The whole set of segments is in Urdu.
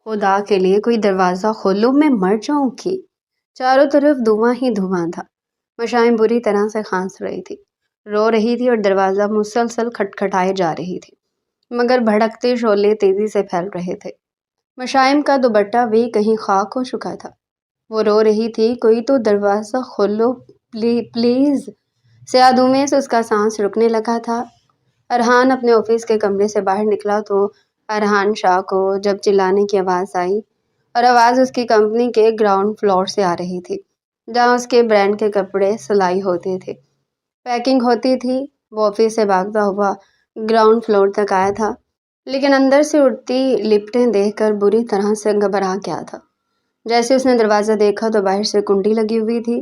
خدا کے لیے کوئی دروازہ کھولو، میں مر جاؤں گی۔ چاروں طرف دھواں ہی دھواں تھا۔ مشائم بری طرح سے کھانس رہی تھی، رو رہی تھی اور دروازہ مسلسل کھٹکھٹائے جا رہی تھی، مگر بھڑکتے شعلے تیزی سے پھیل رہے تھے۔ مشائم کا دوپٹہ بھی کہیں خاک ہو چکا تھا۔ وہ رو رہی تھی، کوئی تو دروازہ کھولو پلیز۔ سیاہ دھوئیں سے اس کا سانس رکنے لگا تھا۔ ارحان اپنے آفس کے کمرے سے باہر نکلا تو ارحان شاہ کو جب چلانے کی آواز آئی، اور آواز اس کی کمپنی کے گراؤنڈ فلور سے آ رہی تھی، جہاں اس کے برانڈ کے کپڑے سلائی ہوتے تھے، پیکنگ ہوتی تھی۔ وہ آفس سے بھاگتا ہوا گراؤنڈ فلور تک آیا تھا، لیکن اندر سے اڑتی لپٹیں دیکھ کر بری طرح سے گھبرا گیا تھا۔ جیسے اس نے دروازہ دیکھا تو باہر سے کنڈی لگی ہوئی تھی۔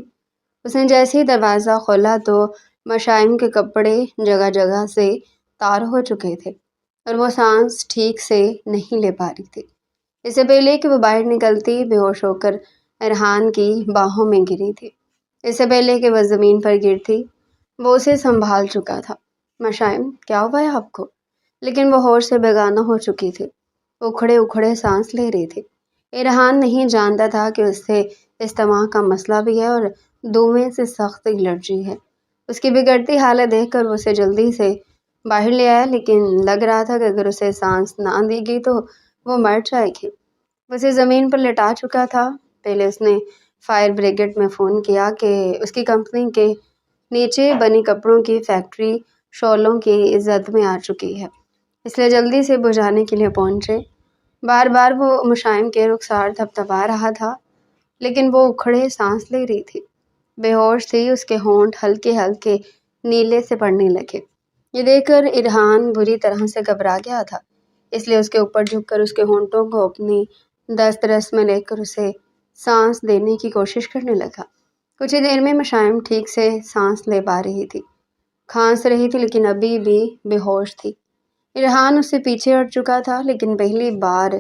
اس نے جیسے ہی دروازہ کھولا تو مشائم کے کپڑے جگہ جگہ سے تار ہو چکے تھے، اور وہ سانس ٹھیک سے نہیں لے پا رہی تھی۔ اس سے پہلے کہ وہ باہر نکلتی، بے ہوش ہو کر ارحان کی باہوں میں گری تھی۔ اس سے پہلے کہ وہ زمین پر گرتی، وہ اسے سنبھال چکا تھا۔ مشائم، کیا ہوا ہے آپ کو؟ لیکن وہ ہوش سے بیگانہ ہو چکی تھی، اکھڑے اکھڑے سانس لے رہی تھی۔ ارحان نہیں جانتا تھا کہ اس سے استماع کا مسئلہ بھی ہے اور دھوئیں سے سخت الرجی ہے۔ اس کی بگڑتی حالت دیکھ کر وہ اسے جلدی سے باہر لے آیا، لیکن لگ رہا تھا کہ اگر اسے سانس نہ دی گئی تو وہ مر جائے گی۔ وہ اسے زمین پر لٹا چکا تھا۔ پہلے اس نے فائر بریگیڈ میں فون کیا کہ اس کی کمپنی کے نیچے بنی کپڑوں کی فیکٹری شعلوں کی زد میں آ چکی ہے، اس لیے جلدی سے بجھانے کے لیے پہنچے۔ بار بار وہ مشائم کے رخسار تھپتھپا رہا تھا، لیکن وہ اکھڑے سانس لے رہی تھی، بے ہوش تھی۔ اس کے ہونٹ ہلکے ہلکے نیلے سے پڑنے لگے۔ یہ دیکھ کر ارحان بری طرح سے گھبرا گیا تھا، اس لیے اس کے اوپر جھک کر اس کے ہونٹوں کو اپنی دسترس میں لے کر اسے سانس دینے کی کوشش کرنے لگا۔ کچھ ہی دیر میں مشائم ٹھیک سے سانس لے پا رہی تھی، کھانس رہی تھی، لیکن ابھی بھی بے ہوش تھی۔ ارحان اس سے پیچھے ہٹ چکا تھا، لیکن پہلی بار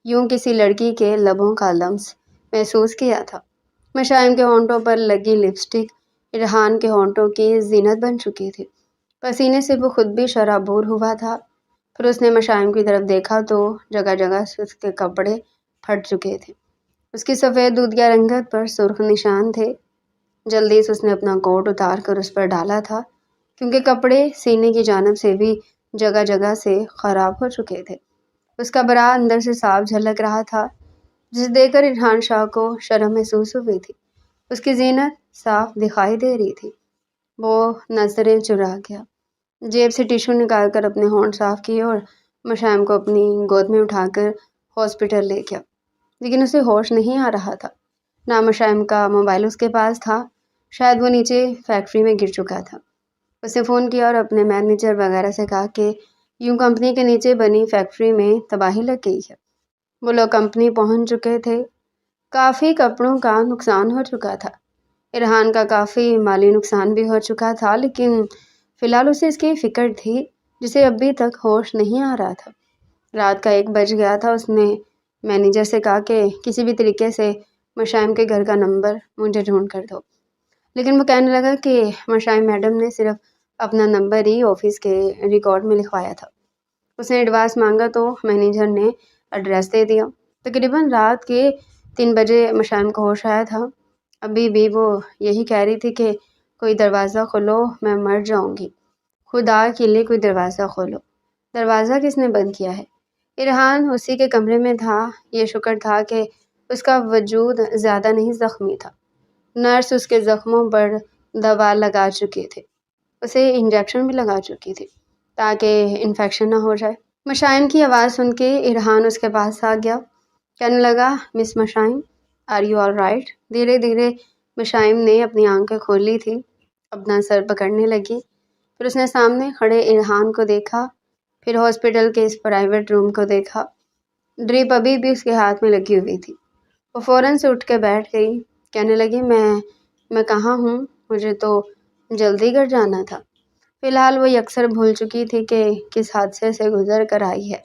یوں کسی لڑکی کے لبوں کا لمس محسوس کیا تھا۔ مشائم کے ہونٹوں پر لگی لپسٹک ارحان کے ہونٹوں کی زینت بن چکی تھی۔ پسینے سے وہ خود بھی شرابور ہوا تھا۔ پھر اس نے مشائم کی طرف دیکھا تو جگہ جگہ سے اس کے کپڑے پھٹ چکے تھے، اس کی سفید دودھیا رنگت پر سرخ نشان تھے۔ جلدی سے اس نے اپنا کوٹ اتار کر اس پر ڈالا تھا، کیونکہ کپڑے سینے کی جانب سے بھی جگہ جگہ سے خراب ہو چکے تھے۔ اس کا برا اندر سے صاف جھلک رہا تھا، جسے دیکھ کر ارحان شاہ کو شرم محسوس ہوئی تھی۔ اس کی زینت صاف دکھائی دے رہی تھی۔ وہ نظریں چرا گیا، جیب سے ٹیشو نکال کر اپنے ہونٹ صاف کیے اور مشائم کو اپنی گود میں اٹھا کر ہاسپٹل لے گیا، لیکن اسے ہوش نہیں آ رہا تھا۔ نہ مشائم کا موبائل اس کے پاس تھا، شاید وہ نیچے فیکٹری میں گر چکا تھا۔ اس نے فون کیا اور اپنے مینیجر وغیرہ سے کہا کہ یوں کمپنی کے نیچے بنی فیکٹری میں تباہی لگ گئی ہے۔ وہ لوگ کمپنی پہنچ چکے تھے۔ کافی کپڑوں کا نقصان ہو چکا تھا۔ ارحان کا کافی مالی نقصان بھی ہو چکا تھا، لیکن فی الحال اسے اس کی فکر تھی، جسے ابھی تک ہوش نہیں آ رہا تھا۔ رات کا 1 بج گیا تھا۔ اس نے مینیجر سے کہا کہ کسی بھی طریقے سے مشائم کے گھر کا نمبر مجھے ڈھونڈ کر دو، لیکن وہ کہنے لگا کہ مشائم میڈم نے صرف اپنا نمبر ہی آفس کے ریکارڈ میں لکھوایا تھا۔ اس نے ایڈوانس مانگا تو مینیجر نے ایڈریس دے دیا۔ تقریباً رات کے 3 بجے مشائم کو ہوش آیا تھا۔ ابھی بھی وہ یہی کہہ رہی تھی کہ کوئی دروازہ کھولو، میں مر جاؤں گی۔ خدا کے لیے کوئی دروازہ کھولو۔ دروازہ کس نے بند کیا ہے؟ ارحان اسی کے کمرے میں تھا۔ یہ شکر تھا کہ اس کا وجود زیادہ نہیں زخمی تھا۔ نرس اس کے زخموں پر دوا لگا چکی تھی، اسے انجیکشن بھی لگا چکی تھی تاکہ انفیکشن نہ ہو جائے۔ مشائم کی آواز سن کے ارحان اس کے پاس آ گیا، کہنے لگا، مس مشائم، آر یو آل رائٹ؟ دھیرے دھیرے مشائم نے اپنی آنکھیں کھولی تھی، اپنا سر پکڑنے لگی۔ پھر اس نے سامنے کھڑے ارحان کو دیکھا، پھر ہاسپٹل کے اس پرائیویٹ روم کو دیکھا۔ ڈرپ ابھی بھی اس کے ہاتھ میں لگی ہوئی تھی۔ وہ فوراً سے اٹھ کے بیٹھ گئی، کہنے لگی، میں کہاں ہوں؟ مجھے تو جلدی گھر جانا تھا۔ فی الحال وہ یکسر بھول چکی تھی کہ کس حادثے سے گزر کر آئی ہے۔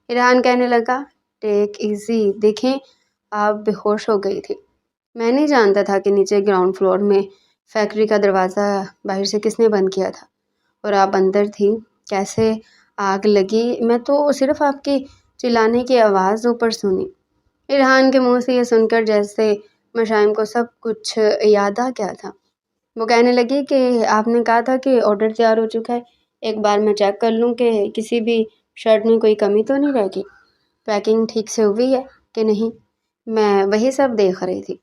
ارحان کہنے لگا، ٹیک ایزی، دیکھیں آپ بے ہوش ہو گئی تھی۔ میں نہیں جانتا تھا کہ نیچے گراؤنڈ فلور میں فیکٹری کا دروازہ باہر سے کس نے بند کیا تھا، اور آپ اندر تھی، کیسے آگ لگی؟ میں تو صرف آپ کی چلانے کی آواز اوپر سنی۔ ارحان کے منہ سے یہ سن کر جیسے مشائم کو سب کچھ یاد آ گیا تھا۔ وہ کہنے لگی کہ آپ نے کہا تھا کہ آرڈر تیار ہو چکا ہے، ایک بار میں چیک کر لوں کہ کسی بھی شرٹ میں کوئی کمی تو نہیں رہ گئی، پیکنگ ٹھیک سے ہوئی ہے کہ نہیں۔ میں وہی سب دیکھ رہی تھی،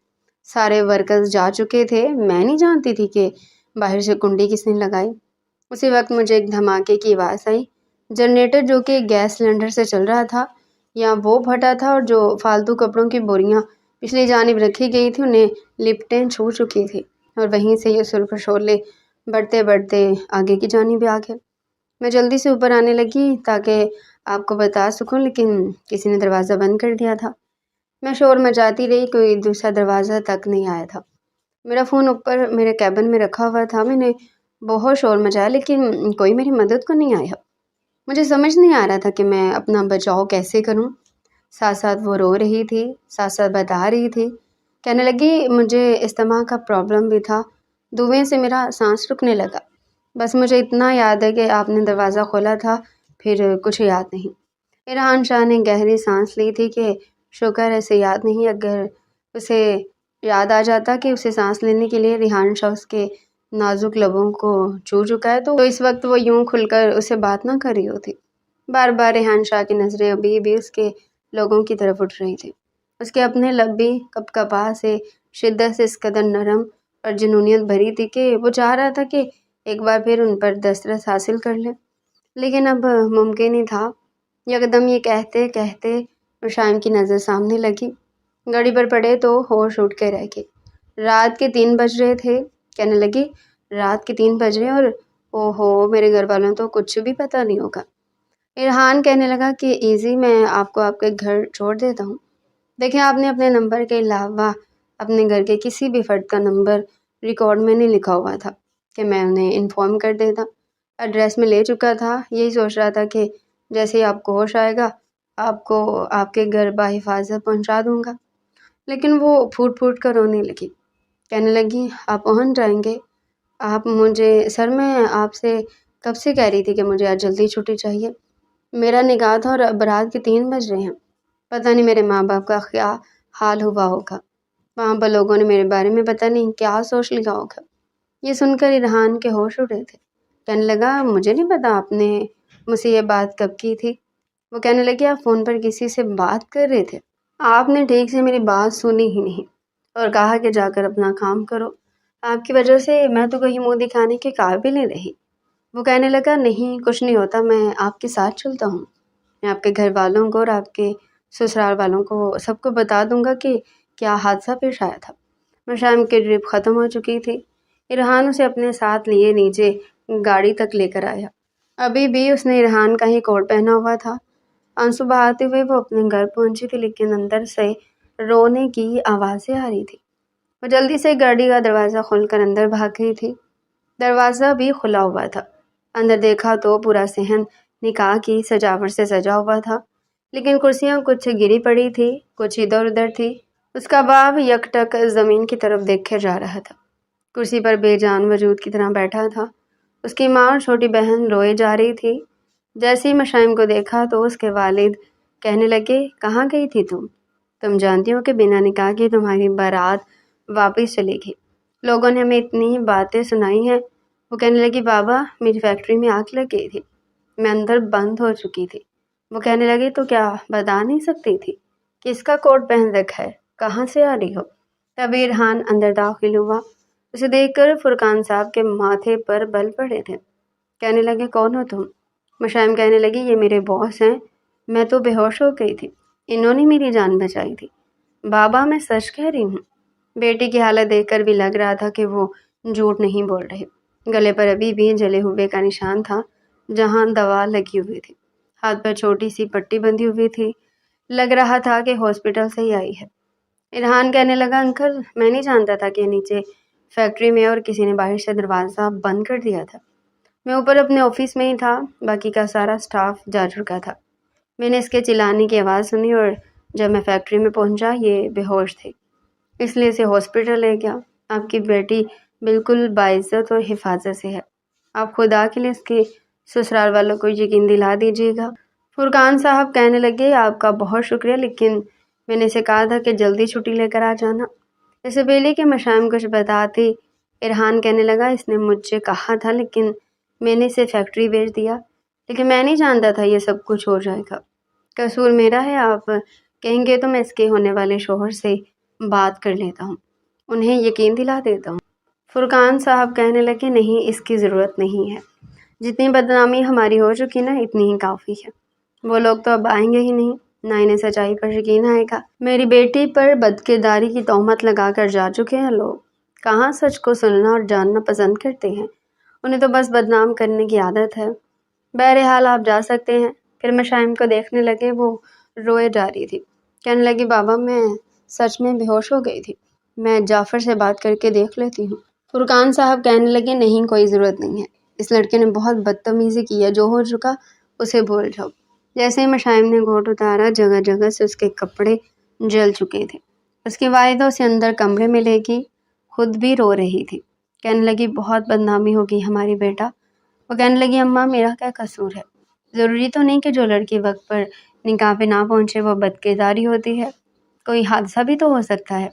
سارے ورکرز جا چکے تھے، میں نہیں جانتی تھی کہ باہر سے کنڈی کس نے لگائی۔ اسی وقت مجھے ایک دھماکے کی آواز آئی، جنریٹر جو کہ گیس سلنڈر سے چل رہا تھا یا وہ پھٹا تھا، اور جو فالتو کپڑوں کی بوریاں پچھلی جانب رکھی گئی تھی انہیں لپٹیں چھو چکی تھی، اور وہیں سے یہ سرخ شعلے بڑھتے بڑھتے آگے کی جانب آ گئے۔ میں جلدی سے اوپر آنے لگی تاکہ آپ کو بتا سکوں، لیکن کسی نے دروازہ بند کر دیا تھا۔ میں شور مچاتی رہی، کوئی دوسرا دروازہ تک نہیں آیا تھا۔ میرا فون اوپر میرے کیبن میں رکھا ہوا تھا، میں نے بہت شور مچایا لیکن کوئی میری مدد کو نہیں آیا۔ مجھے سمجھ نہیں آ رہا تھا کہ میں اپنا بچاؤ کیسے کروں۔ ساتھ ساتھ وہ رو رہی تھی، ساتھ ساتھ بتا رہی تھی، کہنے لگی مجھے استما کا پرابلم بھی تھا، دھویں سے میرا سانس رکنے لگا، بس مجھے اتنا یاد ہے کہ آپ نے دروازہ کھولا تھا، پھر کچھ یاد نہیں۔ ارحان شاہ نے گہری سانس لی تھی کہ شکر ہے اسے یاد نہیں، اگر اسے یاد آ جاتا کہ اسے سانس لینے کے لیے ریحان شاہ اس کے نازک لبوں کو چھو چکا ہے تو اس وقت وہ یوں کھل کر اسے بات نہ کر رہی ہوتی۔ بار بار ریحان شاہ کی نظریں ابھی بھی اس کے لوگوں کی طرف اٹھ رہی تھی، اس کے اپنے لب بھی کپ کپا سے شدت سے اس قدر نرم اور جنونیت بھری تھی کہ وہ چاہ رہا تھا کہ ایک بار پھر ان پر دسترس حاصل کر لے، لیکن اب ممکن ہی تھا۔ یکدم یہ کہتے کہتے مشائم کی نظر سامنے لگی، گاڑی پر پڑے تو ہوش اٹھ کے رہ گئے۔ رات کے 3 بج رہے تھے، کہنے لگی رات کے 3 بج رہے، اور اوہو میرے گھر والوں تو کچھ بھی پتہ نہیں ہوگا۔ ارحان کہنے لگا کہ ایزی، میں آپ کو آپ کے گھر چھوڑ دیتا ہوں، دیکھیں آپ نے اپنے نمبر کے علاوہ اپنے گھر کے کسی بھی فرد کا نمبر ریکارڈ میں نہیں لکھا ہوا تھا کہ میں انہیں انفارم کر دیتا، ایڈریس میں لے چکا تھا، یہی سوچ رہا تھا کہ جیسے ہی آپ کو ہوش آئے گا آپ کو آپ کے گھر بحفاظت پہنچا دوں گا۔ لیکن وہ پھوٹ پھوٹ کر رونے لگی، کہنے لگی آپ پہنچ جائیں گے، آپ مجھے سر میں آپ سے کب سے کہہ رہی تھی کہ مجھے آج جلدی چھٹی چاہیے، میرا نکاح تھا اور اب رات کے 3 بج رہے ہیں، پتہ نہیں میرے ماں باپ کا کیا حال ہوا ہوگا، وہاں پر لوگوں نے میرے بارے میں پتہ نہیں کیا سوچ لیا ہوگا۔ یہ سن کر ارحان کے ہوش اڑے تھے، کہنے لگا مجھے نہیں پتا آپ نے مجھ سے یہ بات کب کی تھی۔ وہ کہنے لگے آپ فون پر کسی سے بات کر رہے تھے، آپ نے ٹھیک سے میری بات سنی ہی نہیں اور کہا کہ جا کر اپنا کام کرو، آپ کی وجہ سے میں تو کہیں منہ دکھانے کے قابل نہیں رہی۔ وہ کہنے لگا نہیں کچھ نہیں ہوتا، میں آپ کے ساتھ چلتا ہوں، میں آپ کے گھر والوں کو اور آپ کے سسرال والوں کو سب کو بتا دوں گا کہ کیا حادثہ پیش آیا تھا۔ مشائم کی ٹرپ ختم ہو چکی تھی، ارحان اسے اپنے ساتھ لیے نیچے گاڑی تک لے کر آیا، ابھی بھی اس نے ارحان کا ہی کوٹ پہنا ہوا تھا۔ آنسو بہاتے ہوئے وہ اپنے گھر پہنچی تھی، لیکن اندر سے رونے کی آوازیں آ رہی تھی۔ وہ جلدی سے گاڑی کا دروازہ کھول کر اندر بھاگ گئی تھی، دروازہ بھی کھلا ہوا تھا۔ اندر دیکھا تو پورا صحن نکاح کی سجاوٹ سے سجا ہوا تھا، لیکن کرسیاں کچھ گری پڑی تھی، کچھ ادھر ادھر تھی، اس کا باپ یک ٹک زمین کی طرف دیکھے جا رہا تھا، کرسی پر بے جان وجود کی طرح بیٹھا تھا۔ اس کی ماں اور چھوٹی بہن روئے جا رہی تھی۔ جیسے ہی مشائم کو دیکھا تو اس کے والد کہنے لگے کہاں گئی تھی تم جانتی ہو کہ بنا نکاح کی تمہاری بارات واپس چلے گی، لوگوں نے ہمیں اتنی باتیں سنائی ہیں۔ وہ کہنے لگی بابا میری فیکٹری میں آگ لگ گئی تھی، میں اندر بند ہو چکی تھی۔ وہ کہنے لگی تو کیا بتا نہیں سکتی تھی کس کا کوٹ پہن رکھا ہے، کہاں سے آ رہی ہو؟ تبھی ارحان اندر داخل ہوا، اسے دیکھ کر فرقان صاحب کے ماتھے پر بل پڑے تھے، کہنے لگے کون ہو تم؟ مشائم کہنے لگی یہ میرے باس ہیں، میں تو بے ہوش ہو گئی تھی، انہوں نے میری جان بچائی تھی۔ بابا میں سچ کہہ رہی ہوں۔ بیٹی کی حالت دیکھ کر بھی لگ رہا تھا کہ وہ جھوٹ نہیں بول رہے، گلے پر ابھی بھی جلے ہوئے کا نشان تھا جہاں دوا لگی ہوئی تھی، ہاتھ پر چھوٹی سی پٹی بندھی ہوئی تھی، لگ رہا تھا کہ ہاسپٹل سے ہی آئی ہے۔ ارحان کہنے لگا انکل میں نہیں جانتا تھا کہ نیچے فیکٹری میں اور کسی نے باہر سے دروازہ بند کر دیا تھا، میں اوپر اپنے آفس میں ہی تھا، باقی کا سارا سٹاف جا چکا تھا، میں نے اس کے چلانے کی آواز سنی اور جب میں فیکٹری میں پہنچا یہ بے ہوش تھی، اس لیے اسے ہاسپٹل لے گیا۔ آپ کی بیٹی بالکل باعزت اور حفاظت سے ہے، آپ خدا کے لیے اس کے سسرال والوں کو یقین دلا دیجیے گا۔ فرقان صاحب کہنے لگے آپ کا بہت شکریہ، لیکن میں نے اسے کہا تھا کہ جلدی چھٹی لے کر آ جانا۔ اس سے پہلے کہ مشائم کچھ بتاتی، ارحان کہنے لگا اس نے مجھ سے کہا تھا لیکن میں نے اسے فیکٹری بھیج دیا، لیکن میں نہیں جانتا تھا یہ سب کچھ ہو جائے گا۔ قصور میرا ہے، آپ کہیں گے تو میں اس کے ہونے والے شوہر سے بات کر لیتا ہوں، انہیں یقین دلا دیتا ہوں۔ فرقان صاحب کہنے لگے نہیں، اس کی ضرورت نہیں ہے، جتنی بدنامی ہماری ہو چکی نا اتنی ہی کافی ہے۔ وہ لوگ تو اب آئیں گے ہی نہیں، نہ انہیں سچائی پر یقین آئے گا۔ میری بیٹی پر بدکرداری کی تہمت لگا کر جا چکے ہیں لوگ، کہاں سچ کو سننا اور جاننا پسند کرتے ہیں، انہیں تو بس بدنام کرنے کی عادت ہے۔ بہرحال آپ جا سکتے ہیں۔ پھر مشائم کو دیکھنے لگے، وہ روئے جا رہی تھی۔ کہنے لگی بابا میں سچ میں بے ہوش ہو گئی تھی، میں جعفر سے بات کر کے دیکھ لیتی ہوں۔ فرقان صاحب کہنے لگے نہیں، کوئی ضرورت نہیں ہے، اس لڑکے نے بہت بدتمیزی کی ہے، جو ہو چکا اسے بھول جاؤ۔ جیسے ہی مشائم نے گھونٹ اتارا، جگہ جگہ سے اس کے کپڑے جل چکے تھے۔ اس کی والدہ اسے اندر کمرے میں لے گئی، خود بھی رو رہی تھی۔ کہنے لگی بہت بدنامی ہوگی ہماری بیٹا۔ وہ کہنے لگی اماں میرا کیا قصور ہے؟ ضروری تو نہیں کہ جو لڑکی وقت پر نکاح پہ نہ پہنچے وہ بدکرداری ہوتی ہے، کوئی حادثہ بھی تو ہو سکتا ہے،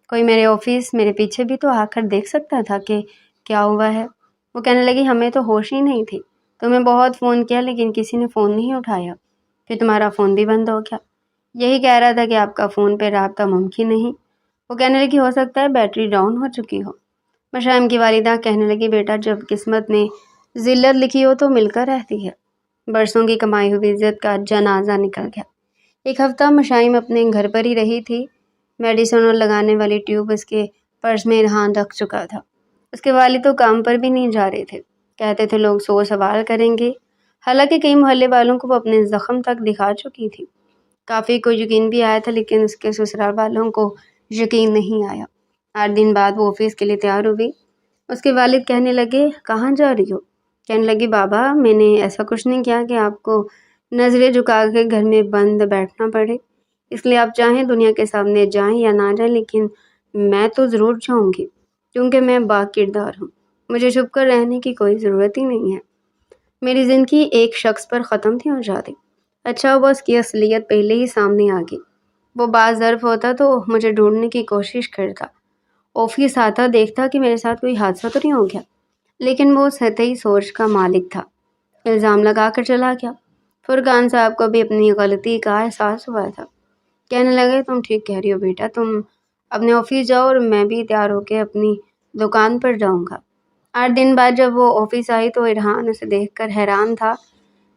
کوئی میرے آفس میرے پیچھے بھی تو آ کر دیکھ سکتا تھا کہ کیا ہوا ہے۔ وہ کہنے لگی ہمیں تو ہوش ہی نہیں تھی، تمہیں بہت فون کیا لیکن کسی نے فون نہیں اٹھایا، پھر تمہارا فون بھی بند ہو گیا، یہی کہہ رہا تھا کہ آپ کا فون پہ رابطہ ممکن نہیں۔ وہ کہنے لگی ہو سکتا ہے بیٹری ڈاؤن ہو چکی ہو۔ مشائم کی والدہ کہنے لگی بیٹا جب قسمت میں ذلت لکھی ہو تو مل کر رہتی ہے، برسوں کی کمائی ہوئی عزت کا جنازہ نکل گیا۔ ایک ہفتہ مشائم اپنے گھر پر ہی رہی تھی۔ میڈیسن اور لگانے والی ٹیوب اس کے پرس میں ارحان رکھ چکا تھا۔ اس کے والد تو کام پر بھی نہیں جا رہے تھے، کہتے تھے لوگ سو سوال کریں گے، حالانکہ کئی محلے والوں کو وہ اپنے زخم تک دکھا چکی تھی۔ کافی کو یقین بھی آیا تھا لیکن اس کے سسرال والوں کو یقین نہیں آیا۔ 8 دن بعد وہ آفس کے لیے تیار ہوئی۔ اس کے والد کہنے لگے کہاں جا رہی ہو؟ کہنے لگی بابا میں نے ایسا کچھ نہیں کیا کہ آپ کو نظریں جھکا کے گھر میں بند بیٹھنا پڑے، اس لیے آپ چاہیں دنیا کے سامنے جائیں یا نہ جائیں لیکن میں تو ضرور جاؤں گی، کیونکہ میں با کردار ہوں، مجھے چھپ کر رہنے کی کوئی ضرورت ہی نہیں ہے۔ میری زندگی ایک شخص پر ختم تھی ہو جاتی، اچھا وہ اس کی اصلیت پہلے ہی سامنے آ گئی۔ وہ بعض ظرف ہوتا تو مجھے ڈھونڈنے کی کوشش کرتا، آفس آتا دیکھتا کہ میرے ساتھ کوئی حادثہ تو نہیں ہو گیا، لیکن وہ سطحی سوچ کا مالک تھا، الزام لگا کر چلا گیا۔ فرقان صاحب کو بھی اپنی غلطی کا احساس ہوا تھا۔ کہنے لگے تم ٹھیک کہہ رہی ہو بیٹا، تم اپنے آفس جاؤ اور میں بھی تیار ہو کے اپنی دکان پر جاؤں گا۔ 8 دن بعد جب وہ آفس آئی تو ارحان اسے دیکھ کر حیران تھا۔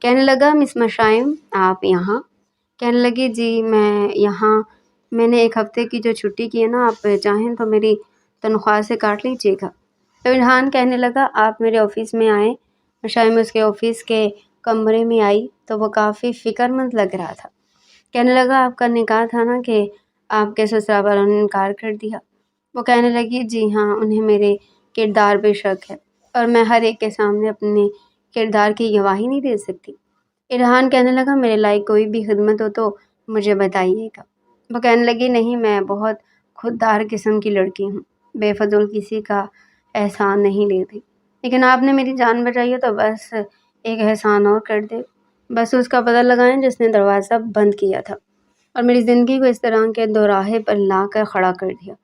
کہنے لگا مس مشائم آپ یہاں؟ کہنے لگی جی میں یہاں، میں نے 1 ہفتے کی جو چھٹی کی ہے نا، آپ چاہیں تو میری تنخواہ سے کاٹ لیجیے گا۔ تو ارحان کہنے لگا آپ میرے آفس میں آئیں۔ مشائم اس کے آفس کے کمرے میں آئی تو وہ کافی فکر مند لگ رہا تھا۔ کہنے لگا آپ کا نکاح تھا نا کہ آپ کے سسرال والوں نے انکار کر دیا؟ وہ کہنے لگی جی ہاں، انہیں میرے کردار پہ شک ہے اور میں ہر ایک کے سامنے اپنے کردار کی گواہی نہیں دے سکتی۔ ارحان کہنے لگا میرے لائق کوئی بھی خدمت ہو تو مجھے بتائیے گا۔ وہ کہنے لگی نہیں، میں بہت خوددار قسم کی لڑکی ہوں، بے فضول کسی کا احسان نہیں لیتی، لیکن آپ نے میری جان بچائی ہے تو بس ایک احسان اور کر دے، بس اس کا پتہ لگائیں جس نے دروازہ بند کیا تھا اور میری زندگی کو اس طرح کے دوراہے پر لا کر کھڑا کر دیا۔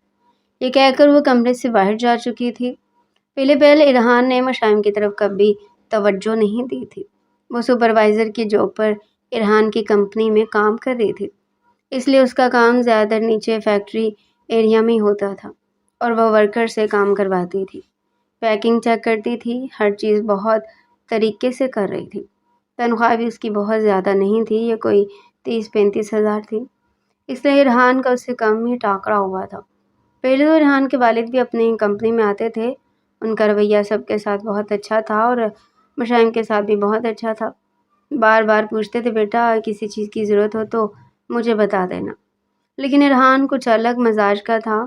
یہ کہہ کر وہ کمرے سے باہر جا چکی تھی۔ پہلے ارحان نے مشائم کی طرف کبھی توجہ نہیں دی تھی۔ وہ سپروائزر کی جاب پر ارحان کی کمپنی میں کام کر رہی تھی، اس لیے اس کا کام زیادہ تر نیچے فیکٹری ایریا میں ہوتا تھا اور وہ ورکر سے کام کرواتی تھی، پیکنگ چیک کرتی تھی، ہر چیز بہت طریقے سے کر رہی تھی۔ تنخواہ بھی اس کی بہت زیادہ نہیں تھی، یہ کوئی 30-35 ہزار تھی، اس لیے ارحان کا اس سے کم ہی ٹاکرا ہوا تھا۔ پہلے تو ارحان کے والد بھی اپنی کمپنی میں آتے تھے، ان کا رویہ سب کے ساتھ بہت اچھا تھا اور مشائم کے ساتھ بھی بہت اچھا تھا۔ بار بار پوچھتے تھے بیٹا کسی چیز کی ضرورت ہو تو مجھے بتا دینا، لیکن ارحان کچھ الگ مزاج کا تھا،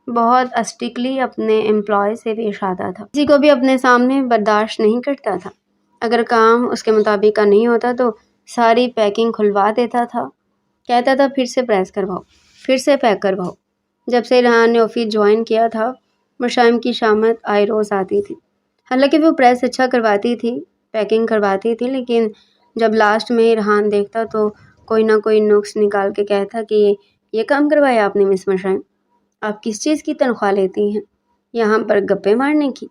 بہت اسٹرکٹلی اپنے امپلائی سے پیش آتا تھا، کسی کو بھی اپنے سامنے برداشت نہیں کرتا تھا۔ اگر کام اس کے مطابق کا نہیں ہوتا تو ساری پیکنگ کھلوا دیتا تھا، کہتا تھا پھر سے پریس کرواؤ، پھر سے پیک کرواؤ۔ جب سے ارحان نے آفس جوائن کیا تھا، مشائم کی شامت آئے روز آتی تھی، حالانکہ وہ پریس اچھا کرواتی تھی، پیکنگ کرواتی تھی، لیکن جب لاسٹ میں ارحان دیکھتا تو کوئی نہ کوئی نقص نکال کے کہتا کہ یہ یہ کام کروایا آپ نے مس مشائم؟ آپ کس چیز کی تنخواہ لیتی ہیں؟ یہاں پر گپے مارنے کی؟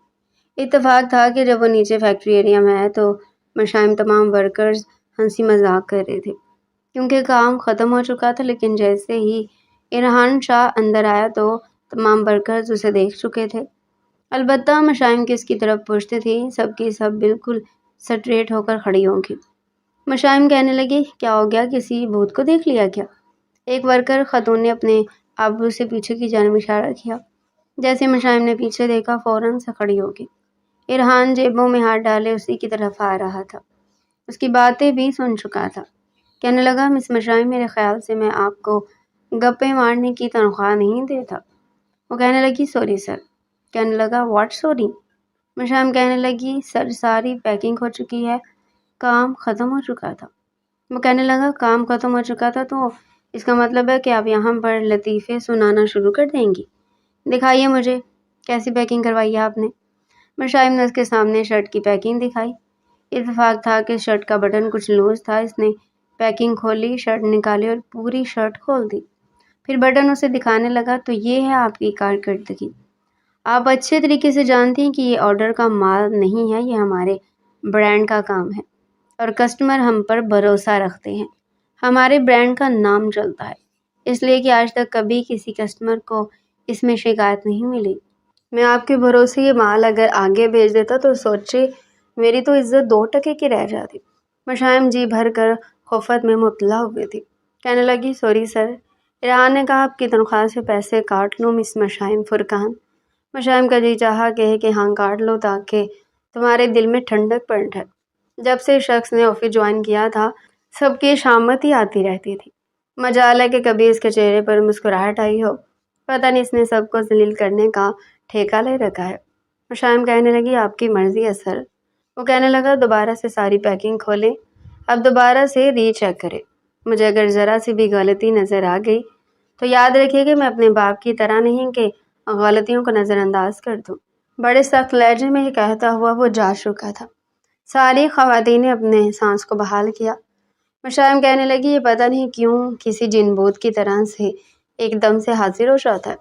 اتفاق تھا کہ جب وہ نیچے فیکٹری ایریا میں آئے تو مشائم تمام ورکرز ہنسی مذاق کر رہے تھے کیونکہ کام ختم ہو چکا تھا، لیکن جیسے ہی ارحان شاہ اندر آیا تو تمام ورکرز اسے دیکھ چکے تھے۔ البتہ مشائم کس کی طرف پوچھتی تھی، سب کی سب بالکل سٹریٹ ہو کر کھڑی ہوں گی۔ مشائم کہنے لگی، کیا ہو گیا، کسی بھوت کو دیکھ لیا کیا؟ ایک ورکر خاتون نے اپنے ابرو سے پیچھے کی جانب اشارہ کیا۔ جیسے مشائم نے پیچھے دیکھا فوراً سے کھڑی ہو گئی۔ ارحان جیبوں میں ہاتھ ڈالے اسی کی طرف آ رہا تھا، اس کی باتیں بھی سن چکا تھا۔ کہنے لگا، مس مشائم، میرے خیال سے میں آپ کو گپے مارنے کی تنخواہ نہیں دیتا۔ وہ کہنے لگی، سوری سر۔ کہنے لگا، واٹ سوری؟ مشائم کہنے لگی، سر ساری پیکنگ ہو چکی ہے، کام ختم ہو چکا تھا۔ وہ کہنے لگا، کام ختم ہو چکا تھا تو اس کا مطلب ہے کہ آپ یہاں پر لطیفے سنانا شروع کر دیں گی؟ دکھائیے مجھے، کیسی پیکنگ کروائی ہے آپ نے؟ مشائم نے اس کے سامنے شرٹ کی پیکنگ دکھائی۔ اتفاق تھا کہ شرٹ کا بٹن کچھ لوز تھا۔ اس نے پیکنگ کھولی، شرٹ نکالی اور پوری شرٹ کھول دی۔ پھر بٹن اسے دکھانے لگا، تو یہ ہے آپ کی کارکردگی۔ آپ اچھے طریقے سے جانتے ہیں کہ یہ آرڈر کا مال نہیں ہے، یہ ہمارے برانڈ کا کام ہے اور کسٹمر ہم پر بھروسہ رکھتے ہیں۔ ہمارے برانڈ کا نام چلتا ہے، اس لیے کہ آج تک کبھی کسی کسٹمر کو اس میں شکایت نہیں ملی۔ میں آپ کے بھروسے یہ مال اگر آگے بھیج دیتا تو سوچے میری تو عزت 2 ٹکے کی رہ جاتی۔ مشائم جی بھر کر خفت میں مبتلا ہوئی تھی۔ کہنے لگی، سوری سر۔ ارحان نے کہا، آپ کی تنخواہ سے پیسے کاٹ لوں مس مشائم فرقان؟ مشائم کا جی چاہا کہ ہاں کاٹ لو تاکہ تمہارے دل میں ٹھنڈک پڑ جائے۔ جب سے شخص نے آفس جوائن کیا تھا سب کی شامت ہی آتی رہتی تھی، مجال ہے کہ کبھی اس کے چہرے پر مسکراہٹ آئی ہو۔ پتہ نہیں اس نے سب کو ذلیل کرنے کا ٹھیکہ لے رکھا ہے۔ مشائم کہنے لگی، آپ کی مرضی ہے سر۔ وہ کہنے لگا، دوبارہ سے ساری پیکنگ کھولے، اب دوبارہ سے ری چیک کرے۔ مجھے اگر ذرا سی بھی غلطی نظر آ گئی تو یاد رکھیے کہ میں اپنے باپ کی طرح نہیں کہ غلطیوں کو نظر انداز کر دوں۔ بڑے سخت لہجے میں یہ کہتا ہوا وہ جا چکا تھا۔ ساری خواتین نے اپنے سانس کو بحال کیا۔ مشائم کہنے لگی، یہ پتہ نہیں کیوں کسی جن بوت کی طرح سے ایک دم سے حاضر ہو جاتا ہے۔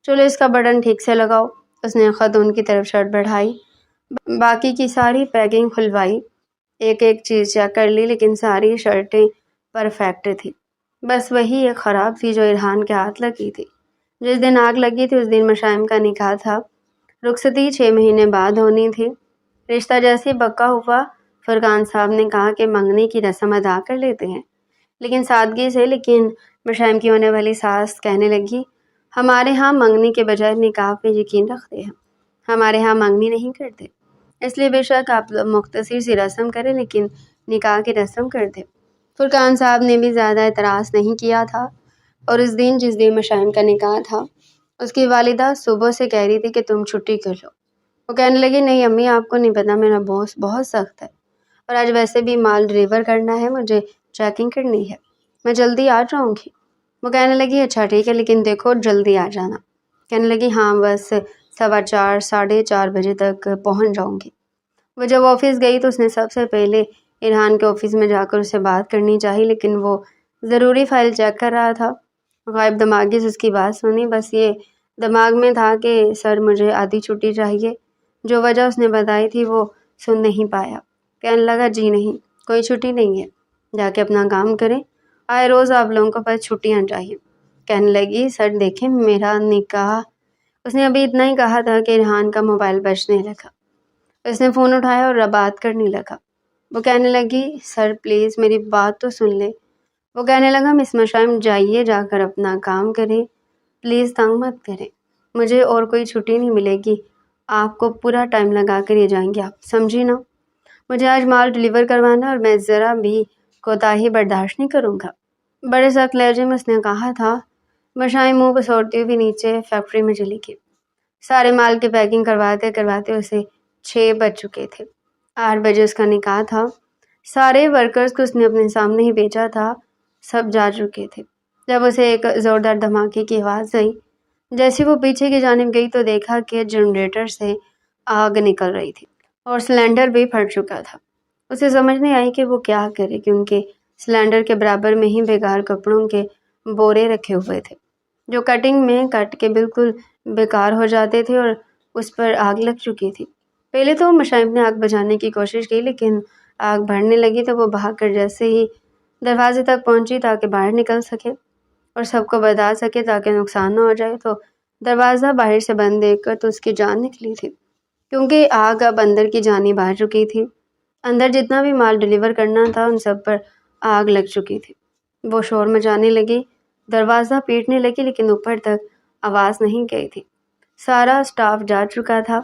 چلو اس کا بٹن ٹھیک سے لگاؤ۔ اس نے خاتون کی طرف شرٹ بڑھائی، باقی کی ساری پیکنگ کھلوائی، ایک ایک چیز چیک کر لی، لیکن ساری شرٹیں پرفیکٹ تھی۔ بس وہی ایک خراب تھی جو ارحان کے ہاتھ لگی تھی۔ جس دن آگ لگی تھی اس دن مشائم کا نکاح تھا۔ رخصتی 6 مہینے بعد ہونی تھی۔ رشتہ جیسے پکا ہوا، فرقان صاحب نے کہا کہ منگنی کی رسم ادا کر لیتے ہیں، لیکن سادگی سے۔ لیکن مشائم کی ہونے والی ساس کہنے لگی، ہمارے ہاں منگنی کے بجائے نکاح پہ یقین رکھتے ہیں، ہمارے ہاں منگنی نہیں کرتے، اس لیے بے شک آپ مختصر سی رسم کریں لیکن نکاح کی رسم کر دیں۔ فرقان صاحب نے بھی زیادہ اعتراض نہیں کیا تھا، اور اس دن جس دن مشائم کا نکاح تھا اس کی والدہ صبح سے کہہ رہی تھی کہ تم چھٹی کر لو۔ وہ کہنے لگی، نہیں امی، آپ کو نہیں پتا میرا باس بہت سخت ہے اور آج ویسے بھی مال ڈلیور کرنا ہے، مجھے چیکنگ کرنی ہے، میں جلدی آ جاؤں گی۔ وہ کہنے لگی، اچھا ٹھیک ہے، لیکن دیکھو جلدی آ جانا۔ کہنے لگی، ہاں بس 4:15 4:30 بجے تک پہنچ جاؤں گی۔ وہ جب آفس گئی تو اس نے سب سے پہلے ارحان کے آفس میں جا کر اسے بات کرنی چاہی، لیکن وہ ضروری فائل چیک کر رہا تھا۔ غائب دماغی سے اس کی بات سنی، بس یہ دماغ میں تھا کہ سر مجھے آدھی چھٹی چاہیے۔ جو وجہ اس نے بتائی تھی وہ سن نہیں پایا۔ کہنے لگا، جی نہیں، کوئی چھٹی نہیں ہے، جا کے اپنا کام کریں، آئے روز آپ لوگوں کو بس چھٹیاں چاہیے۔ کہنے لگی، سر دیکھیں میرا نکاح۔ اس نے ابھی اتنا ہی کہا تھا کہ ارحان کا موبائل بجنے لگا۔ اس نے فون اٹھایا اور بات کرنے لگا۔ وہ کہنے لگی، سر پلیز میری بات تو سن لے۔ وہ کہنے لگا، مس مشائم جائیے، جا کر اپنا کام کریں، پلیز تنگ مت کریں، مجھے اور کوئی چھٹی نہیں ملے گی، آپ کو پورا ٹائم لگا کر یہ جائیں گے، آپ سمجھی نا؟ مجھے آج مال ڈلیور کروانا اور میں ذرا بھی کوتاہی برداشت نہیں کروں گا۔ بڑے سخت لہجے میں اس نے کہا تھا۔ مشائم منہ پسوڑتی ہوئی نیچے فیکٹری میں چلی گئی۔ سارے مال کی پیکنگ کرواتے کرواتے اسے 6 بج چکے تھے۔ 8 بجے اس کا نکاح تھا۔ سارے ورکرز کو اس نے اپنے سامنے ہی بھیجا تھا، سب جا چکے تھے۔ جب اسے ایک زوردار دھماکے کی آواز آئی، جیسے وہ پیچھے کی جانب گئی تو دیکھا کہ جنریٹر سے آگ نکل رہی تھی اور سلنڈر بھی پھٹ چکا تھا۔ اسے سمجھ نہیں آئی کہ وہ کیا کرے، کیونکہ سلنڈر کے برابر میں ہی بیکار کپڑوں کے بورے رکھے ہوئے تھے جو کٹنگ میں کٹ کے بالکل بیکار ہو جاتے تھے اور اس پر آگ لگ چکی تھی۔ پہلے تو مشائم نے آگ بجھانے کی کوشش کی، لیکن آگ بڑھنے لگی تو وہ بھاگ کر جیسے ہی دروازے تک پہنچی تاکہ باہر نکل سکے اور سب کو بتا سکے تاکہ نقصان نہ ہو جائے، تو دروازہ باہر سے بند دیکھ کر تو اس کی جان نکلی تھی، کیونکہ آگ اب اندر کی جانب آ چکی تھی۔ اندر جتنا بھی مال ڈیلیور کرنا تھا ان سب پر آگ لگ چکی تھی۔ وہ شور مچانے لگی، دروازہ پیٹنے لگی، لیکن اوپر تک آواز نہیں گئی تھی۔ سارا سٹاف جا چکا تھا۔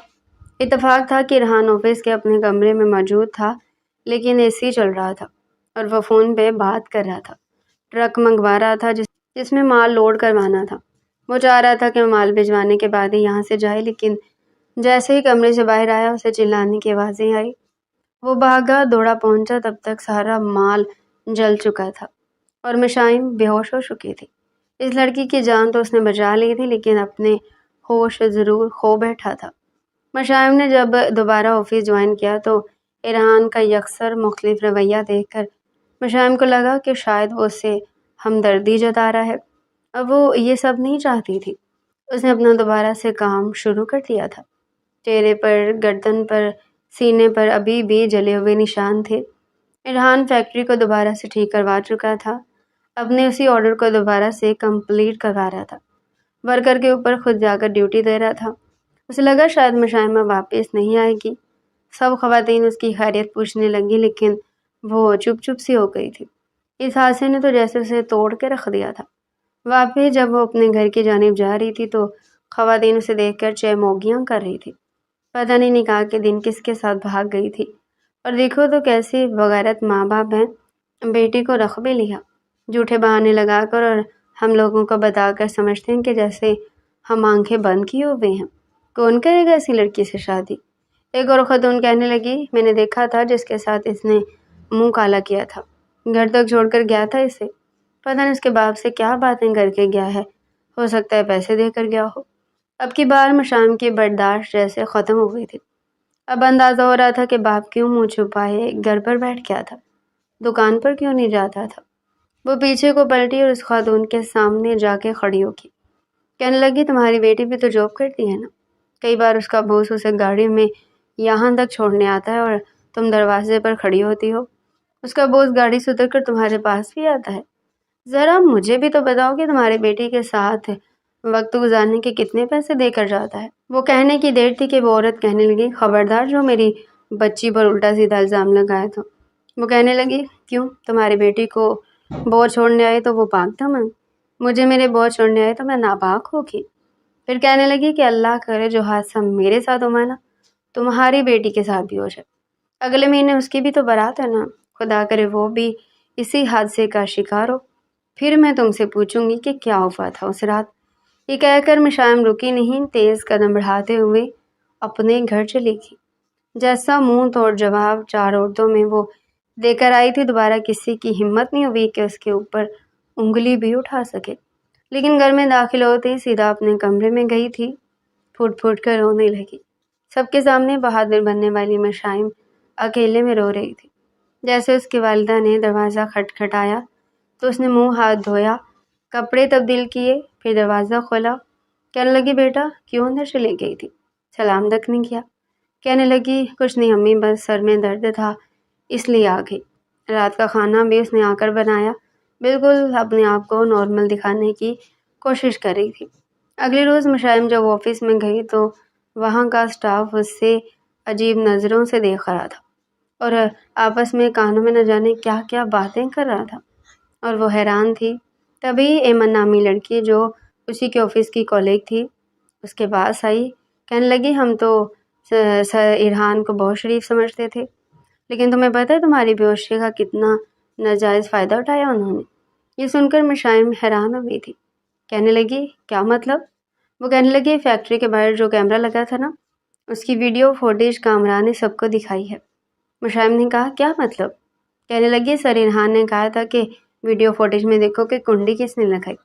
اتفاق تھا کہ ریحان آفس کے اپنے کمرے میں موجود تھا، لیکن اے سی چل رہا تھا اور وہ فون پہ بات کر رہا تھا، ٹرک منگوا رہا تھا جس میں مال لوڈ کروانا تھا۔ وہ چاہ رہا تھا کہ مال بھجوانے کے بعد ہی یہاں سے جائے، لیکن جیسے ہی کمرے سے باہر آیا اسے چلانے کی آوازیں آئی۔ وہ بھاگا دوڑا پہنچا، تب تک سارا مال جل چکا تھا اور مشائم بے ہوش ہو چکی تھی۔ اس لڑکی کی جان تو اس نے بچا لی تھی، لیکن اپنے ہوش ضرور کھو بیٹھا تھا۔ مشائم نے جب دوبارہ آفس جوائن کیا تو ریحان کا یکسر مختلف رویہ دیکھ کر مشائم کو لگا کہ شاید وہ اس سے ہمدردی جتا رہا ہے۔ اب وہ یہ سب نہیں چاہتی تھی۔ اس نے اپنا دوبارہ سے کام شروع کر دیا تھا۔ چہرے پر، گردن پر، سینے پر ابھی بھی جلے ہوئے نشان تھے۔ ریحان فیکٹری کو دوبارہ سے ٹھیک کروا چکا تھا، اپنے اسی آرڈر کو دوبارہ سے کمپلیٹ کروا رہا تھا، ورکر کے اوپر خود جا کر ڈیوٹی دے رہا تھا۔ اسے لگا شاید مشائمہ واپس نہیں آئے گی۔ سب خواتین اس کی خیریت پوچھنے لگی، لیکن وہ چپ چپ سی ہو گئی تھی۔ اس حادثے نے تو جیسے اسے توڑ کے رکھ دیا تھا۔ واپس جب وہ اپنے گھر کی جانب جا رہی تھی تو خواتین اسے دیکھ کر چہموگیاں کر رہی تھی۔ پتہ نہیں نکاح کے دن کس کے ساتھ بھاگ گئی تھی، اور دیکھو تو کیسی بغیرت ماں باپ ہیں، بیٹی کو رکھ بھی لیا، جھوٹے بہانے لگا کر، اور ہم لوگوں کو بتا کر سمجھتے ہیں کہ جیسے ہم آنکھیں بند کیے ہوئے ہیں۔ کون کرے گا ایسی لڑکی سے شادی؟ ایک اور خاتون کہنے لگی، میں نے دیکھا تھا جس کے ساتھ اس نے منہ کالا کیا تھا، گھر تک چھوڑ کر گیا تھا اسے، پتہ نہیں اس کے باپ سے کیا باتیں کر کے گیا ہے، ہو سکتا ہے پیسے دے کر گیا ہو۔ اب کی بار مشائم کی برداشت جیسے ختم ہو گئی تھی۔ اب اندازہ ہو رہا تھا کہ باپ کیوں منہ چھپائے گھر پر بیٹھ گیا تھا، دکان پر کیوں نہیں جاتا تھا۔ وہ پیچھے کو پلٹی اور اس خاتون کے سامنے جا کے کھڑی ہوگی، کہنے لگی، تمہاری بیٹی بھی تو جاب کرتی ہے نا، کئی بار اس کا باس اسے گاڑی میں یہاں تک چھوڑنے آتا ہے اور تم دروازے پر کھڑی ہوتی ہو، اس کا باس گاڑی سے اتر کر تمہارے پاس بھی آتا ہے۔ ذرا مجھے بھی تو بتاؤ کہ تمہاری بیٹی کے ساتھ وقت گزارنے کے کتنے پیسے دے کر جاتا ہے۔ وہ کہنے کی دیر تھی کہ وہ عورت کہنے لگی، خبردار جو میری بچی پر الٹا سیدھا الزام لگائے تو۔ وہ کہنے لگی، کیوں، تمہاری بیٹی کو بور چھوڑنے آئے تو وہ پاک دامن، مجھے میرے بور چھوڑنے آئے تو میں ناپاک ہوگی۔ پھر کہنے لگی کہ اللہ کرے جو حادثہ میرے ساتھ ہوا نا، تمہاری بیٹی کے ساتھ بھی ہو جائے، اگلے مہینے اس کی بھی تو بارات ہے نا، خدا کرے وہ بھی اسی حادثے کا شکار ہو، پھر میں تم سے پوچھوں گی کہ کیا ہوا تھا اس رات۔ یہ کہہ کر مشائم رکی نہیں، تیز قدم بڑھاتے ہوئے اپنے گھر چلی گئی۔ جیسا منہ توڑ جواب 4 عورتوں میں وہ دے کر آئی تھی، دوبارہ کسی کی ہمت نہیں ہوئی کہ اس کے اوپر انگلی بھی اٹھا سکے، لیکن گھر میں داخل ہوتے ہی سیدھا اپنے کمرے میں گئی تھی، پھٹ پھٹ کر رونے لگی۔ سب کے سامنے بہادر بننے والی مشائم اکیلے میں رو رہی تھی۔ جیسے اس کی والدہ نے دروازہ کھٹکھٹایا تو اس نے منہ ہاتھ دھویا، کپڑے تبدیل کیے، پھر دروازہ کھولا۔ کہنے لگی، بیٹا کیوں اندر چلی گئی تھی، سلام تک نہیں کیا؟ کہنے لگی، کچھ نہیں امی، بس سر میں درد تھا اس لیے آ گئی۔ رات کا کھانا بھی اس نے آ کر بنایا، بالکل اپنے آپ کو نارمل دکھانے کی کوشش کر رہی تھی۔ اگلے روز مشائم جب آفس میں گئی تو وہاں کا سٹاف اس سے عجیب نظروں سے دیکھ رہا تھا اور آپس میں کانوں میں نہ جانے کیا کیا باتیں کر رہا تھا، اور وہ حیران تھی۔ تبھی ایمن نامی لڑکی جو اسی کے آفس کی کالیگ تھی اس کے پاس آئی، کہنے لگی، ہم تو ریحان کو بہت شریف سمجھتے تھے، لیکن تمہیں پتہ ہے تمہاری بے ہوشی کا کتنا ناجائز فائدہ اٹھایا انہوں نے۔ یہ سن کر مشائم حیران ہو گئی تھی، کہنے لگی، کیا مطلب؟ وہ کہنے لگی، فیکٹری کے باہر جو کیمرہ لگا تھا نا، اس کی ویڈیو فوٹیج کامران نے سب کو دکھائی ہے۔ مشائم نے کہا، کیا مطلب؟ کہنے لگی، سر ریحان نے کہا تھا کہ ویڈیو فوٹیج میں دیکھو کہ کنڈی کس نے لگائی۔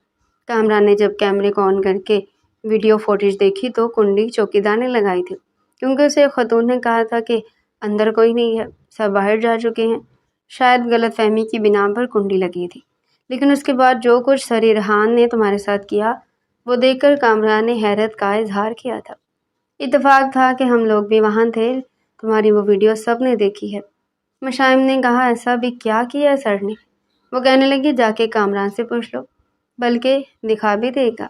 کامران نے جب کیمرے کو آن کر کے ویڈیو فوٹیج دیکھی تو کنڈی چوکیدار نے لگائی تھی، کیونکہ اسے خاتون نے کہا تھا کہ اندر کوئی نہیں ہے، سب باہر جا چکے ہیں، شاید غلط فہمی کی بنا پر کنڈی لگی تھی، لیکن اس کے بعد جو کچھ سر ارحان نے تمہارے ساتھ کیا وہ دیکھ کر کامران نے حیرت کا اظہار کیا تھا۔ اتفاق تھا کہ ہم لوگ بھی وہاں تھے، تمہاری وہ ویڈیو سب نے دیکھی ہے۔ مشائم نے کہا ایسا بھی کیا کیا ہے سر نے؟ وہ کہنے لگی جا کے کامران سے پوچھ لو، بلکہ دکھا بھی دے گا۔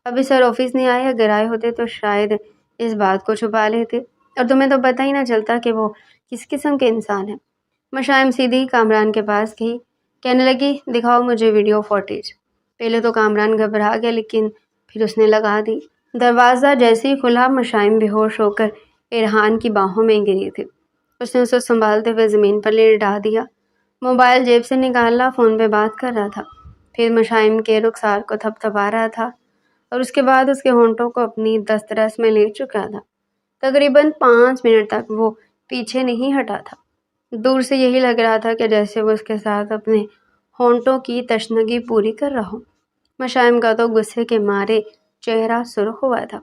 ابھی سر آفس نہیں آئے، اگر آئے ہوتے تو شاید اس بات کو چھپا لیتے اور تمہیں تو پتہ ہی نہ چلتا کہ وہ کس قسم کے انسان ہیں۔ مشائم سیدھی کامران کے پاس گئی، کہنے لگی دکھاؤ مجھے ویڈیو فوٹیج۔ پہلے تو کامران گھبرا گیا لیکن پھر اس نے لگا دی۔ دروازہ جیسے ہی کھلا مشائم بے ہوش ہو کر ارحان کی باہوں میں گری تھی۔ اس نے اسے سنبھالتے ہوئے زمین پر لیٹا دیا، موبائل جیب سے نکالا، فون پہ بات کر رہا تھا، پھر مشائم کے رخسار کو تھپتھپا رہا تھا اور اس کے بعد اس کے ہونٹوں کو اپنی دسترس میں لے چکا تھا۔ تقریباً 5 منٹ تک وہ پیچھے نہیں ہٹا تھا۔ دور سے یہی لگ رہا تھا کہ جیسے وہ اس کے ساتھ اپنے ہونٹوں کی تشنگی پوری کر رہا ہو۔ مشائم کا تو غصے کے مارے چہرہ سرخ ہوا تھا۔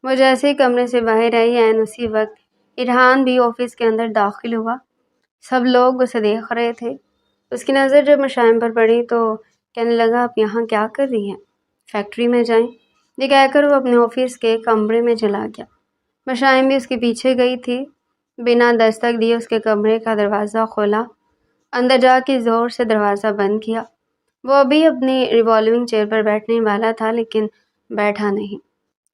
وہ جیسے ہی کمرے سے باہر آئی، عین اسی وقت ارحان بھی آفس کے اندر داخل ہوا۔ سب لوگ اسے دیکھ رہے تھے۔ اس کی نظر جب مشائم پر پڑی تو کہنے لگا آپ یہاں کیا کر رہی ہیں؟ فیکٹری میں جائیں۔ یہ کہہ کر وہ اپنے آفس کے کمرے میں چلا گیا۔ مشائم بھی اس کے پیچھے گئی تھی۔ بنا دستک دیے اس کے کمرے کا دروازہ کھولا، اندر جا کے زور سے دروازہ بند کیا۔ وہ ابھی اپنی ریوالونگ چیئر پر بیٹھنے والا تھا لیکن بیٹھا نہیں۔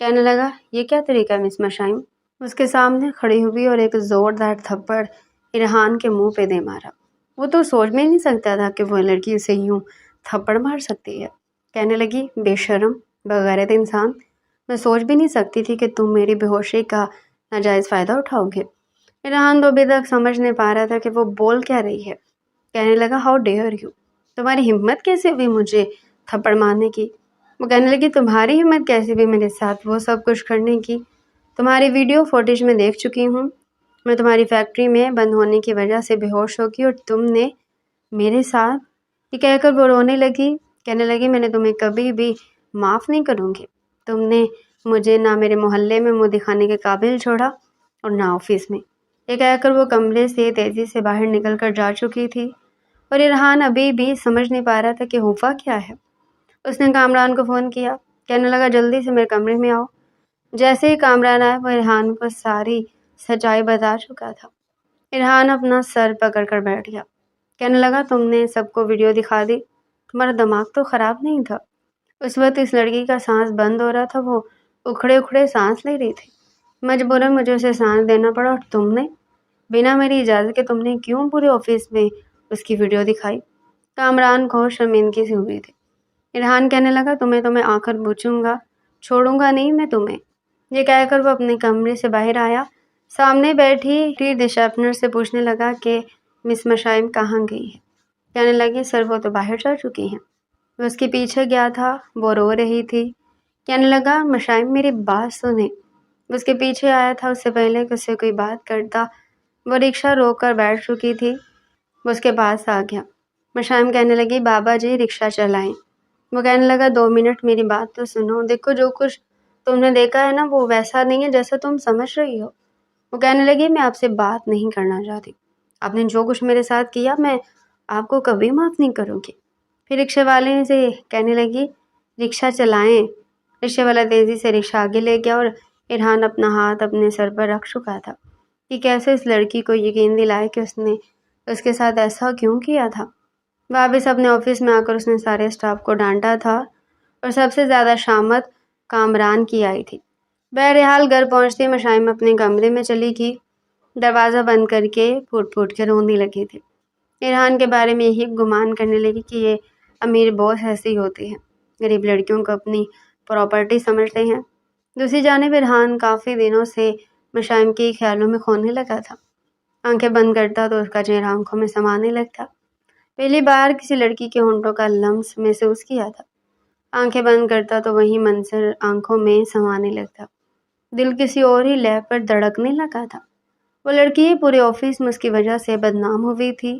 کہنے لگا یہ کیا طریقہ ہے مس مشائم؟ اس کے سامنے کھڑی ہوئی اور ایک زوردار تھپڑ ارحان کے منہ پہ دے مارا۔ وہ تو سوچ میں نہیں سکتا تھا کہ وہ لڑکی اسے یوں تھپڑ مار سکتی ہے۔ کہنے لگی بے شرم، بغیرت انسان، میں سوچ بھی نہیں سکتی تھی کہ تم میری بے ہوشی کا ناجائز فائدہ اٹھاؤ گے۔ ارحان تو ابھی تک سمجھ نہیں پا رہا تھا کہ وہ بول کیا رہی ہے۔ کہنے لگا ہاؤ ڈیئر یو، تمہاری ہمت کیسے ہوئی مجھے تھپڑ مارنے کی؟ وہ کہنے لگی تمہاری ہمت کیسے ہوئی میرے ساتھ وہ سب کچھ کرنے کی؟ تمہاری ویڈیو فوٹیج میں دیکھ چکی ہوں، میں تمہاری فیکٹری میں بند ہونے کی وجہ سے بے ہوش ہو گئی اور تم نے میرے ساتھ… یہ کہہ کر وہ رونے لگی، کہنے لگی میں نے تمہیں کبھی بھی معاف نہیں کروں گی۔ تم نے مجھے نہ میرے محلے میں منہ دکھانے کے قابل چھوڑا اور نہ آفس میں۔ یہ کہہ کر وہ کمرے سے تیزی سے باہر نکل کر جا چکی تھی اور ارحان ابھی بھی سمجھ نہیں پا رہا تھا کہ ہوا کیا ہے۔ اس نے کامران کو فون کیا، کہنے لگا جلدی سے میرے کمرے میں آؤ۔ جیسے ہی کامران آیا وہ ارحان کو ساری سچائی بتا چکا تھا۔ ارحان اپنا سر پکڑ کر بیٹھ گیا، کہنے لگا تم نے سب کو ویڈیو دکھا دی، تمہارا دماغ تو خراب نہیں تھا؟ اس وقت اس لڑکی کا سانس بند ہو رہا تھا، وہ اکھڑے اکھڑے سانس لے رہی تھی۔ مجبوراً مجھے اسے سانس دینا پڑا اور تم نے بنا میری اجازت کے تم نے کیوں پورے آفس میں اس کی ویڈیو دکھائی؟ کامران کو شرمندگی سے ہوئی تھی۔ ارحان کہنے لگا تمہیں تو میں آ کر پوچھوں گا، چھوڑوں گا نہیں میں تمہیں۔ یہ کہہ کر وہ اپنے کمرے سے باہر آیا، سامنے بیٹھی ریسیپشنسٹ سے پوچھنے لگا کہ مس مشائم کہاں گئی ہے؟ کہنے لگی سر وہ تو باہر جا چکی ہیں۔ وہ اس کے پیچھے گیا تھا، وہ رو رہی تھی۔ کہنے لگا مشائم میری بات سنیں۔ وہ اس کے پیچھے آیا تھا، اس سے پہلے کہ اسے کوئی بات کرتا وہ رکشہ روک کر بیٹھ چکی تھی۔ وہ اس کے پاس آ گیا۔ مشائم کہنے لگی بابا جی رکشہ چلائیں۔ وہ کہنے لگا 2 منٹ میری بات تو سنو، دیکھو جو کچھ تم نے دیکھا ہے نا وہ ویسا نہیں ہے جیسا تم سمجھ رہی ہو۔ وہ کہنے لگی میں آپ سے بات نہیں کرنا چاہتی، آپ نے جو کچھ میرے ساتھ کیا میں آپ کو کبھی معاف نہیں کروں گی۔ پھر رکشے والے سے کہنے لگی رکشہ چلائیں۔ رکشے والا تیزی سے رکشہ آگے لے گیا اور ارحان اپنا ہاتھ اپنے سر پر رکھ چکا تھا کہ کیسے اس لڑکی کو یقین دلائے کہ اس نے اس کے ساتھ ایسا کیوں کیا تھا۔ واپس اپنے آفس میں آ کر اس نے سارے اسٹاف کو ڈانٹا تھا اور سب سے زیادہ شامت کامران کی آئی تھی۔ بہرحال گھر پہنچتے مشائم اپنے کمرے میں چلی گئی، دروازہ بند کر کے پھوٹ پھوٹ کے رونے لگی تھی۔ ارحان کے بارے میں یہی گمان کرنے لگی کہ یہ امیر باس ایسے ہی ہوتے ہیں، غریب لڑکیوں کو اپنی پراپرٹی سمجھتے ہیں۔ دوسری جانب ارحان کافی دنوں سے مشائم کے خیالوں میں کھونے لگا تھا۔ آنکھیں بند کرتا تو اس کا چہرہ آنکھوں میں سمانے لگتا۔ پہلی بار کسی لڑکی کے ہونٹوں کا لمس محسوس کیا تھا۔ آنکھیں بند کرتا تو وہی منظر آنکھوں میں سمانے لگتا۔ دل کسی اور ہی لے پر دھڑکنے لگا تھا۔ وہ لڑکی پورے آفس میں اس کی وجہ سے بدنام ہوئی تھی۔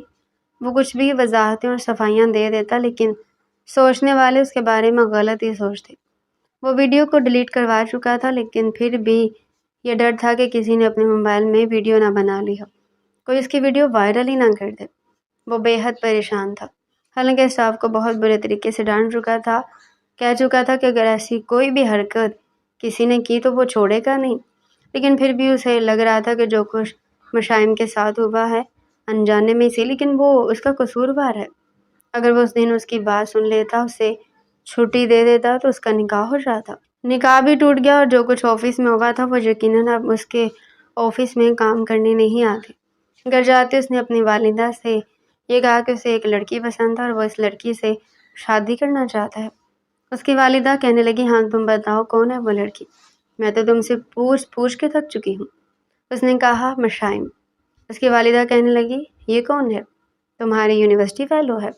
وہ کچھ بھی وضاحتیں اور صفائیاں دے دیتا لیکن سوچنے والے اس کے بارے میں غلط ہی سوچتے۔ وہ ویڈیو کو ڈیلیٹ کروا چکا تھا لیکن پھر بھی یہ ڈر تھا کہ کسی نے اپنے موبائل میں ویڈیو نہ بنا لی ہو، کوئی اس کی ویڈیو وائرل ہی نہ کر دے۔ وہ بے حد پریشان تھا۔ حالانکہ اسٹاف کو بہت برے طریقے سے ڈانٹ چکا تھا، کہہ چکا تھا کہ اگر ایسی کوئی بھی حرکت کسی نے کی تو وہ چھوڑے گا نہیں، لیکن پھر بھی اسے لگ رہا تھا کہ جو کچھ مشائم کے ساتھ ہوا ہے انجانے میں سی، لیکن وہ اس کا قصوروار ہے۔ اگر وہ اس دن اس کی بات سن لیتا، اسے چھٹی دے دیتا تو اس کا نکاح ہو جاتا۔ نکاح بھی ٹوٹ گیا اور جو کچھ آفس میں ہوا تھا وہ یقیناً اب اس کے آفس میں کام کرنے نہیں آتے۔ گھر جاتے اس نے اپنی والدہ سے یہ کہا کہ اسے ایک لڑکی پسند ہے اور وہ اس لڑکی سے شادی کرنا چاہتا ہے۔ اس کی والدہ کہنے لگی، ہاں تم بتاؤ کون ہے وہ لڑکی، میں تو تم سے پوچھ کے تھک چکی ہوں۔ اس نے کہا مشائم۔ اس کی والدہ کہنے لگی، یہ کون ہے؟ تمہاری یونیورسٹی فیلو ہے؟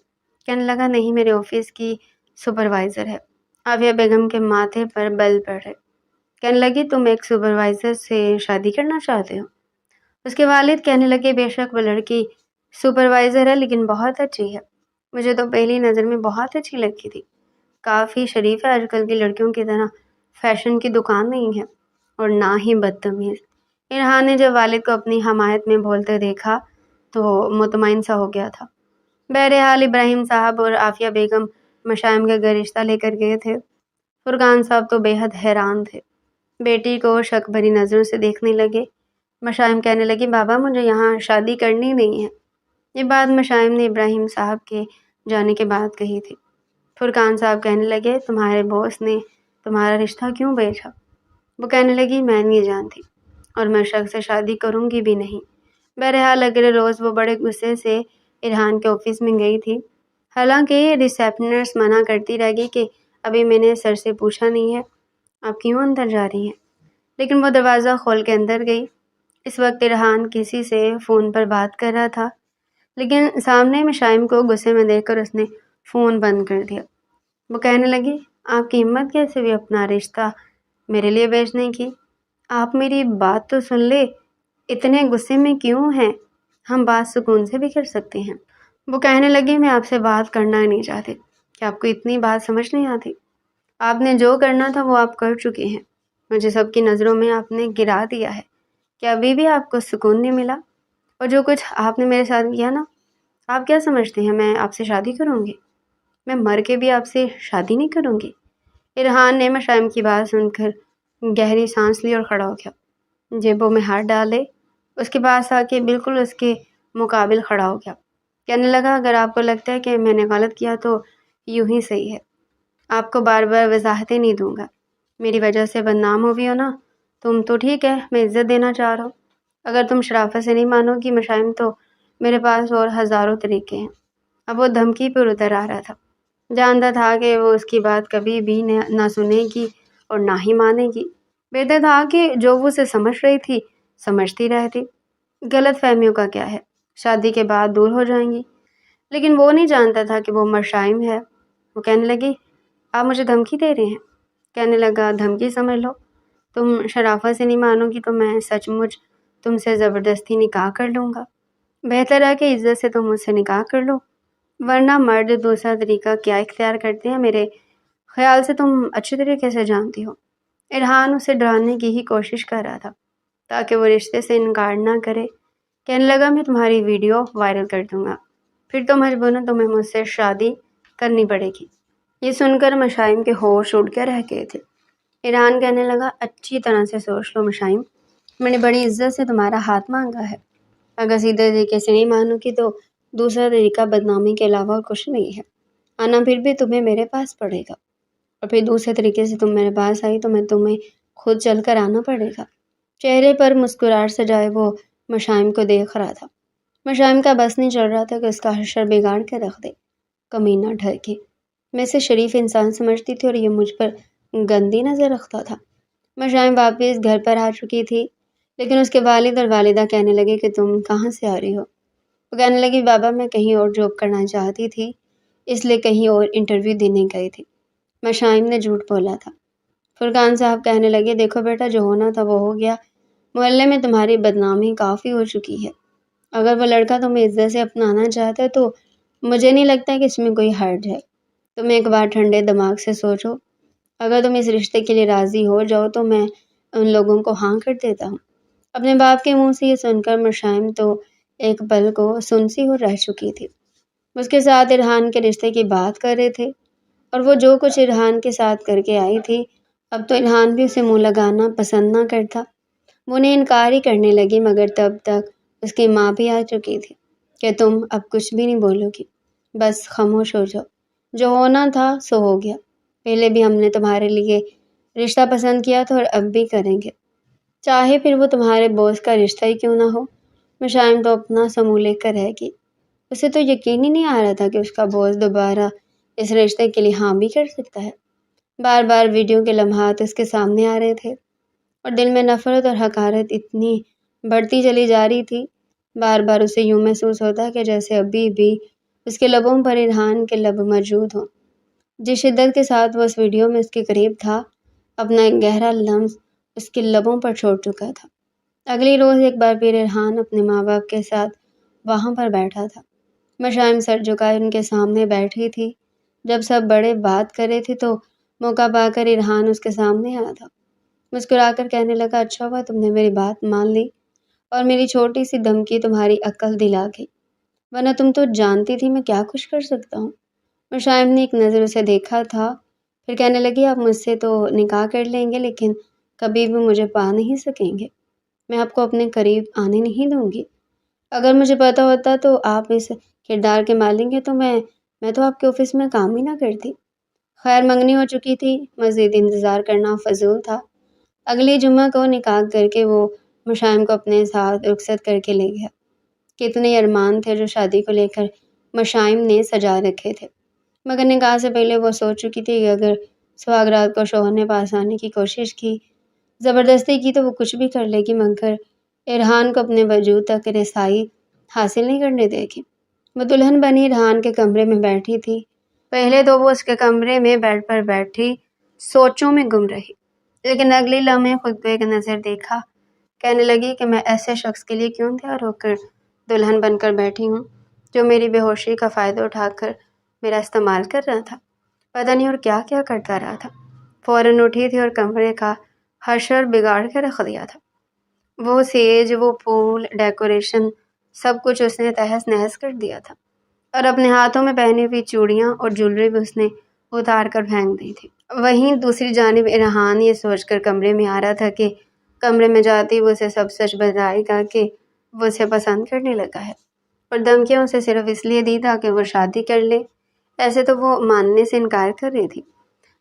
کہنے لگا، نہیں میرے آفس کی سپروائزر ہے۔ عافیہ بیگم کے ماتھے پر بل پڑے۔ کہنے لگی، تم ایک سپروائزر سے شادی کرنا چاہتے ہو؟ اس کے والد کہنے لگے، بے شک وہ لڑکی سپروائزر ہے لیکن بہت اچھی ہے، مجھے تو پہلی نظر میں بہت اچھی لگی تھی، کافی شریف ہے، آج کل کی لڑکیوں کی طرح فیشن کی دکان نہیں ہے اور نہ ہی بدتمیز۔ ارحان نے جب والد کو اپنی حمایت میں بولتے دیکھا تو مطمئن سا ہو گیا تھا۔ بہرحال ابراہیم صاحب اور عافیہ بیگم مشائم کے گھر رشتہ لے کر گئے تھے۔ فرقان صاحب تو بے حد حیران تھے، بیٹی کو شک بھری نظروں سے دیکھنے لگے۔ مشائم کہنے لگی، بابا مجھے یہاں شادی کرنی نہیں ہے۔ یہ بات مشائم نے ابراہیم صاحب کے جانے کے بعد کہی تھی۔ فرقان صاحب کہنے لگے، تمہارے باس نے تمہارا رشتہ کیوں بھیجا؟ وہ کہنے لگی، میں نہیں جانتی اور میں شخص سے شادی کروں گی بھی نہیں۔ بہرحال اگلے روز وہ بڑے غصے سے ارحان کے آفس میں گئی تھی، حالانکہ ریسیپشنسٹ منع کرتی رہ گئی کہ ابھی میں نے سر سے پوچھا نہیں ہے، آپ کیوں اندر جا رہی ہیں؟ لیکن وہ دروازہ کھول کے اندر گئی۔ اس وقت ارحان کسی سے فون پر بات کر رہا تھا، لیکن سامنے مشائم کو غصے میں دیکھ کر اس نے فون بند کر دیا۔ وہ کہنے لگی، آپ کی ہمت کیسے ہوئی اپنا رشتہ میرے لیے بیچنے کی؟ آپ میری بات تو سن لے، اتنے غصے میں کیوں ہیں؟ ہم بات سکون سے بھی کر سکتے ہیں۔ وہ کہنے لگی، میں آپ سے بات کرنا ہی نہیں چاہتی، کہ آپ کو اتنی بات سمجھ نہیں آتی؟ آپ نے جو کرنا تھا وہ آپ کر چکے ہیں، مجھے سب کی نظروں میں آپ نے گرا دیا ہے، کہ ابھی بھی آپ کو سکون نہیں ملا؟ اور جو کچھ آپ نے میرے ساتھ کیا نا، آپ کیا سمجھتے ہیں میں آپ سے شادی کروں گی؟ میں مر کے بھی آپ سے شادی نہیں کروں گی۔ ارحان نے مشائم کی بات سن کر گہری سانس لی اور کھڑا ہو گیا، جیبوں میں ہاتھ ڈالے اس کے پاس آ کے بالکل اس کے مقابل کھڑا ہو گیا۔ کہنے لگا، اگر آپ کو لگتا ہے کہ میں نے غلط کیا تو یوں ہی صحیح ہے، آپ کو بار بار وضاحتیں نہیں دوں گا، میری وجہ سے بدنام ہوئی ہو نا، تم تو ٹھیک ہے، میں عزت دینا چاہ رہا ہوں، اگر تم شرافت سے نہیں مانو گی مشائم تو میرے پاس اور ہزاروں طریقے ہیں۔ اب وہ دھمکی پر اتر آ رہا تھا، جانتا تھا کہ وہ اس کی بات کبھی بھی نہ سنے گی اور نہ ہی مانے گی۔ بہتر تھا کہ جو وہ اسے سمجھ رہی تھی سمجھتی رہتی، غلط فہمیوں کا کیا ہے، شادی کے بعد دور ہو جائیں گی۔ لیکن وہ نہیں جانتا تھا کہ وہ مشائم ہے۔ وہ کہنے لگی، آپ مجھے دھمکی دے رہے ہیں؟ کہنے لگا، دھمکی سمجھ لو، تم شرافت سے نہیں مانو گی تو میں سچ مچ تم سے زبردستی نکاح کر لوں گا۔ بہتر ہے کہ عزت سے تم مجھ سے نکاح کر لو، ورنہ مرد دوسرا طریقہ کیا اختیار کرتے ہیں میرے خیال سے تم اچھی طریقے سے جانتی ہو۔ ارحان اسے ڈرانے کی ہی کوشش کر رہا تھا تاکہ وہ رشتے سے انکار نہ کرے۔ کہنے لگا، میں تمہاری ویڈیو وائرل کر دوں گا، پھر تو مجبوراً تمہیں مجھ سے شادی کرنی پڑے گی۔ یہ سن کر مشائم کے ہوش اڑ کے رہ گئے تھے۔ ارحان کہنے لگا، اچھی طرح سے سوچ لو مشائم، میں نے بڑی عزت سے تمہارا ہاتھ مانگا ہے، اگر سیدھے طریقے سے نہیں مانو گی تو دوسرا طریقہ بدنامی کے علاوہ اور کچھ نہیں ہے، آنا پھر بھی تمہیں میرے پاس پڑے گا، اور پھر دوسرے طریقے سے تم میرے پاس آئی تو میں تمہیں خود چل کر آنا پڑے گا۔ چہرے پر مسکراہٹ سجائے وہ مشائم کو دیکھ رہا تھا۔ مشائم کا بس نہیں چل رہا تھا کہ اس کا حشر بگاڑ کے رکھ دے، کمینہ ڈر کے۔ میں اسے شریف انسان سمجھتی تھی اور یہ مجھ پر گندی نظر رکھتا تھا۔ مشائم واپس گھر پر آ چکی تھی، لیکن اس کے والد اور والدہ کہنے لگے کہ تم کہاں سے آ رہی ہو؟ وہ کہنے لگی، بابا میں کہیں اور جاب کرنا چاہتی تھی، اس لیے کہیں اور انٹرویو دینے گئی تھی۔ مشائم نے جھوٹ بولا تھا۔ فرقان صاحب کہنے لگے، دیکھو بیٹا، جو ہونا تھا وہ ہو گیا، محلے میں تمہاری بدنامی کافی ہو چکی ہے، اگر وہ لڑکا تمہیں عزت سے اپنانا چاہتا ہے تو مجھے نہیں لگتا کہ اس میں کوئی حرج ہے۔ تم ایک بار ٹھنڈے دماغ سے سوچو، اگر تم اس رشتے کے لیے راضی ہو جاؤ تو میں ان لوگوں کو ہاں کر دیتا ہوں۔ اپنے باپ کے منہ سے یہ سن کر مشائم تو ایک پل کو سنسی ہو رہ چکی تھی۔ اس کے ساتھ ارحان کے رشتے کی بات کر رہے تھے، اور وہ جو کچھ ارحان کے ساتھ کر کے آئی تھی، اب تو ارحان بھی اسے منہ لگانا پسند نہ کرتا۔ وہ انہیں انکار ہی کرنے لگی، مگر تب تک اس کی ماں بھی آ چکی تھی کہ تم اب کچھ بھی نہیں بولو گی، بس خاموش ہو جاؤ، جو ہونا تھا سو ہو گیا، پہلے بھی ہم نے تمہارے لیے رشتہ پسند کیا تھا اور اب بھی کریں گے، چاہے پھر وہ تمہارے بوس کا رشتہ ہی کیوں نہ ہو۔ مشائم تو اپنا سا منہ لے کر رہ گئی، اسے تو یقین ہی نہیں آ رہا تھا کہ اس کا بوس دوبارہ اس رشتے کے لیے ہاں بھی کر سکتا ہے۔ بار بار ویڈیو کے لمحات اس کے سامنے آ رہے تھے اور دل میں نفرت اور حقارت اتنی بڑھتی چلی جا رہی تھی، بار بار اسے یوں محسوس ہوتا کہ جیسے ابھی بھی اس کے لبوں پر ارحان کے لب موجود ہوں۔ جس شدت کے ساتھ وہ اس ویڈیو میں اس کے قریب تھا، اپنا ایک گہرا لمس اس کے لبوں پر چھوڑ چکا تھا۔ اگلی روز ایک بار پھر ارحان اپنے ماں باپ کے ساتھ وہاں پر بیٹھا تھا۔ مشائم سر جھکائے ان کے سامنے بیٹھی تھی۔ جب سب بڑے بات کر رہے تھے تو موقع پا کر ارحان اس کے سامنے آیا تھا۔ مسکرا کر کہنے لگا، اچھا ہوا تم نے میری بات مان لی اور میری چھوٹی سی دھمکی تمہاری عقل دلا گئی، ورنہ تم تو جانتی تھی میں کیا کچھ کر سکتا ہوں۔ مشائم نے ایک نظر اسے دیکھا تھا، پھر کہنے لگی، آپ مجھ سے تو نکاح کر لیں گے لیکن کبھی بھی مجھے پا نہیں سکیں گے، میں آپ کو اپنے قریب آنے نہیں دوں گی۔ اگر مجھے پتا ہوتا تو آپ اس کردار کے مالک ہیں تو میں تو آپ کے آفس میں کام ہی نہ کرتی۔ خیر منگنی ہو چکی تھی، مزید انتظار کرنا فضول تھا۔ اگلے جمعہ کو نکاح کر کے وہ مشائم کو اپنے ساتھ رخصت کر کے لے گیا۔ کتنے ارمان تھے جو شادی کو لے کر مشائم نے سجا رکھے تھے، مگر نکاح سے پہلے وہ سوچ چکی تھی کہ اگر سہاگ رات کو شوہر نے پاس آنے کی کوشش کی، زبردستی کی، تو وہ کچھ بھی کر لے گی مگر ارحان کو اپنے وجود تک رسائی حاصل نہیں کرنے دے گی۔ وہ دلہن بنی ارحان کے کمرے میں بیٹھی تھی۔ پہلے تو وہ اس کے کمرے میں بیڈ پر بیٹھی سوچوں میں گم رہی، لیکن اگلی لمحے خود کو ایک نظر دیکھا، کہنے لگی کہ میں ایسے شخص کے لیے کیوں تیار ہو کر دلہن بن کر بیٹھی ہوں جو میری بے ہوشی کا فائدہ اٹھا کر میرا استعمال کر رہا تھا، پتہ نہیں اور کیا کیا کرتا رہا تھا۔ فوراً اٹھی تھی اور کمرے کا حشر بگاڑ کے رکھ دیا تھا۔ وہ سیج، وہ پھول، ڈیکوریشن، سب کچھ اس نے تہس نہس کر دیا تھا، اور اپنے ہاتھوں میں پہنی ہوئی چوڑیاں اور جولری بھی اس نے اتار کر پھینک دی تھی۔ وہیں دوسری جانب ارحان یہ سوچ کر کمرے میں آ رہا تھا کہ کمرے میں جاتی وہ اسے سب سچ بتائے گا کہ وہ اسے پسند کرنے لگا ہے، اور دھمکیاں اسے صرف اس لیے دی تاکہ وہ شادی کر لے۔ ایسے تو وہ ماننے سے انکار کر رہی تھی،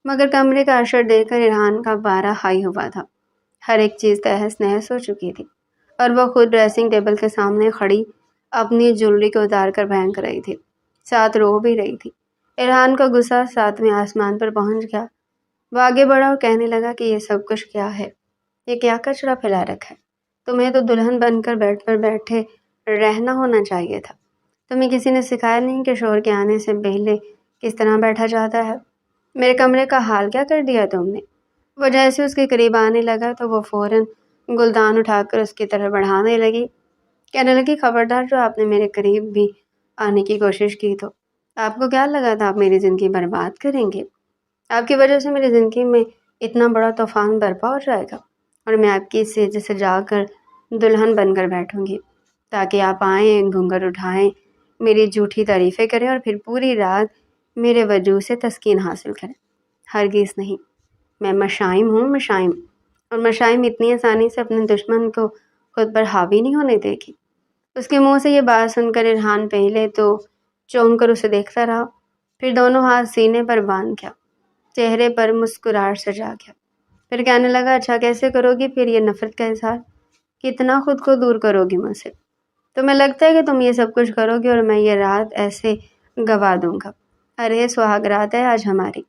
مگر کمرے کا عشر دیکھ کر ارحان کا پارا ہائی ہوا تھا۔ ہر ایک چیز تہس نہس ہو چکی تھی، اور وہ خود ڈریسنگ ٹیبل کے سامنے کھڑی اپنی جولری کو اتار کر پھینک رہی تھی، ساتھ رو بھی رہی تھی۔ ارحان کا غصہ ساتویں آسمان پر پہنچ گیا۔ وہ آگے بڑھا اور کہنے لگا کہ یہ سب کچھ کیا ہے، یہ کیا کچرا پھیلا رکھا ہے؟ تمہیں تو دلہن بن کر بیڈ پر بیٹھے رہنا ہونا چاہیے تھا۔ تمہیں کسی نے سکھایا نہیں کہ شوہر کے آنے سے پہلے کس طرح بیٹھا جاتا ہے؟ میرے کمرے کا حال کیا کر دیا تم نے؟ وہ جیسے اس کے قریب آنے لگا تو وہ فوراً گلدان اٹھا کر اس کی طرف بڑھانے لگی، کہنے لگی، خبردار جو آپ نے میرے قریب بھی آنے کی کوشش کی تو آپ کو کیا لگا تھا آپ میری زندگی برباد کریں گے؟ آپ کی وجہ سے میری زندگی میں اتنا بڑا طوفان برپا ہو جائے گا، اور میں آپ کی سیج سے جا کر دلہن بن کر بیٹھوں گی تاکہ آپ آئیں، گھونگھٹ اٹھائیں، میری جھوٹی تعریفیں کریں اور پھر پوری رات میرے وجود سے تسکین حاصل کریں۔ ہرگز نہیں، میں مشائم ہوں، مشائم، اور مشائم اتنی آسانی سے اپنے دشمن کو خود پر حاوی نہیں ہونے دے گی۔ اس کے منہ سے یہ بات سن کر ارحان پہلے تو چونک کر اسے دیکھتا رہا، پھر دونوں ہاتھ سینے پر باندھ گیا، چہرے پر مسکراہٹ سجا گیا، پھر کہنے لگا، اچھا کیسے کرو گی پھر یہ نفرت کا اظہار؟ کتنا خود کو دور کرو گی مجھ سے؟ تمہیں لگتا ہے کہ تم یہ سب کچھ کرو گی اور میں یہ رات ایسے گوا دوں گا؟ ارے سہاگ رات ہے آج ہماری،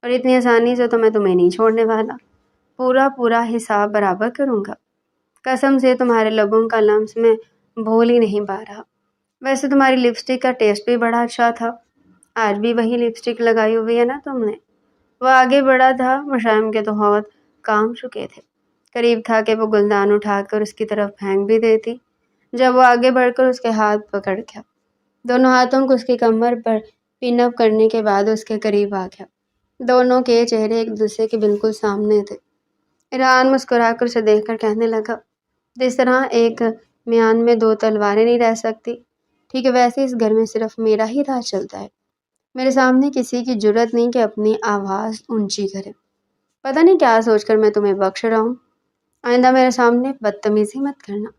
اور اتنی آسانی سے تو میں تمہیں نہیں چھوڑنے والا، پورا حساب برابر کروں گا۔ قسم سے تمہارے لبوں کا لمس میں بھول ہی نہیں پا رہا۔ ویسے تمہاری لپسٹک کا ٹیسٹ بھی بڑا اچھا تھا، آج بھی وہی لپسٹک لگائی ہوئی ہے نا تم نے؟ وہ آگے بڑھا تھا، مشائم کے تو ہاتھ کام چکے تھے، قریب تھا کہ وہ گلدان اٹھا کر اس کی طرف پھینک بھی دیتی، جب وہ آگے بڑھ کر اس کے ہاتھ پکڑ گیا، دونوں ہاتھوں کو اس کی کمر پر پن اپ کرنے کے بعد اس کے قریب آ گیا۔ دونوں کے چہرے ایک دوسرے کے بالکل سامنے تھے۔ ارحان مسکرا کر اسے دیکھ کر کہنے لگا، جس طرح ایک میان میں دو تلواریں نہیں رہ سکتی، ٹھیک ہے، ویسے اس گھر میں صرف میرا ہی راج چلتا ہے۔ میرے سامنے کسی کی جرت نہیں کہ اپنی آواز اونچی کرے۔ پتہ نہیں کیا سوچ کر میں تمہیں بخش رہا ہوں۔ آئندہ میرے سامنے بدتمیزی مت کرنا،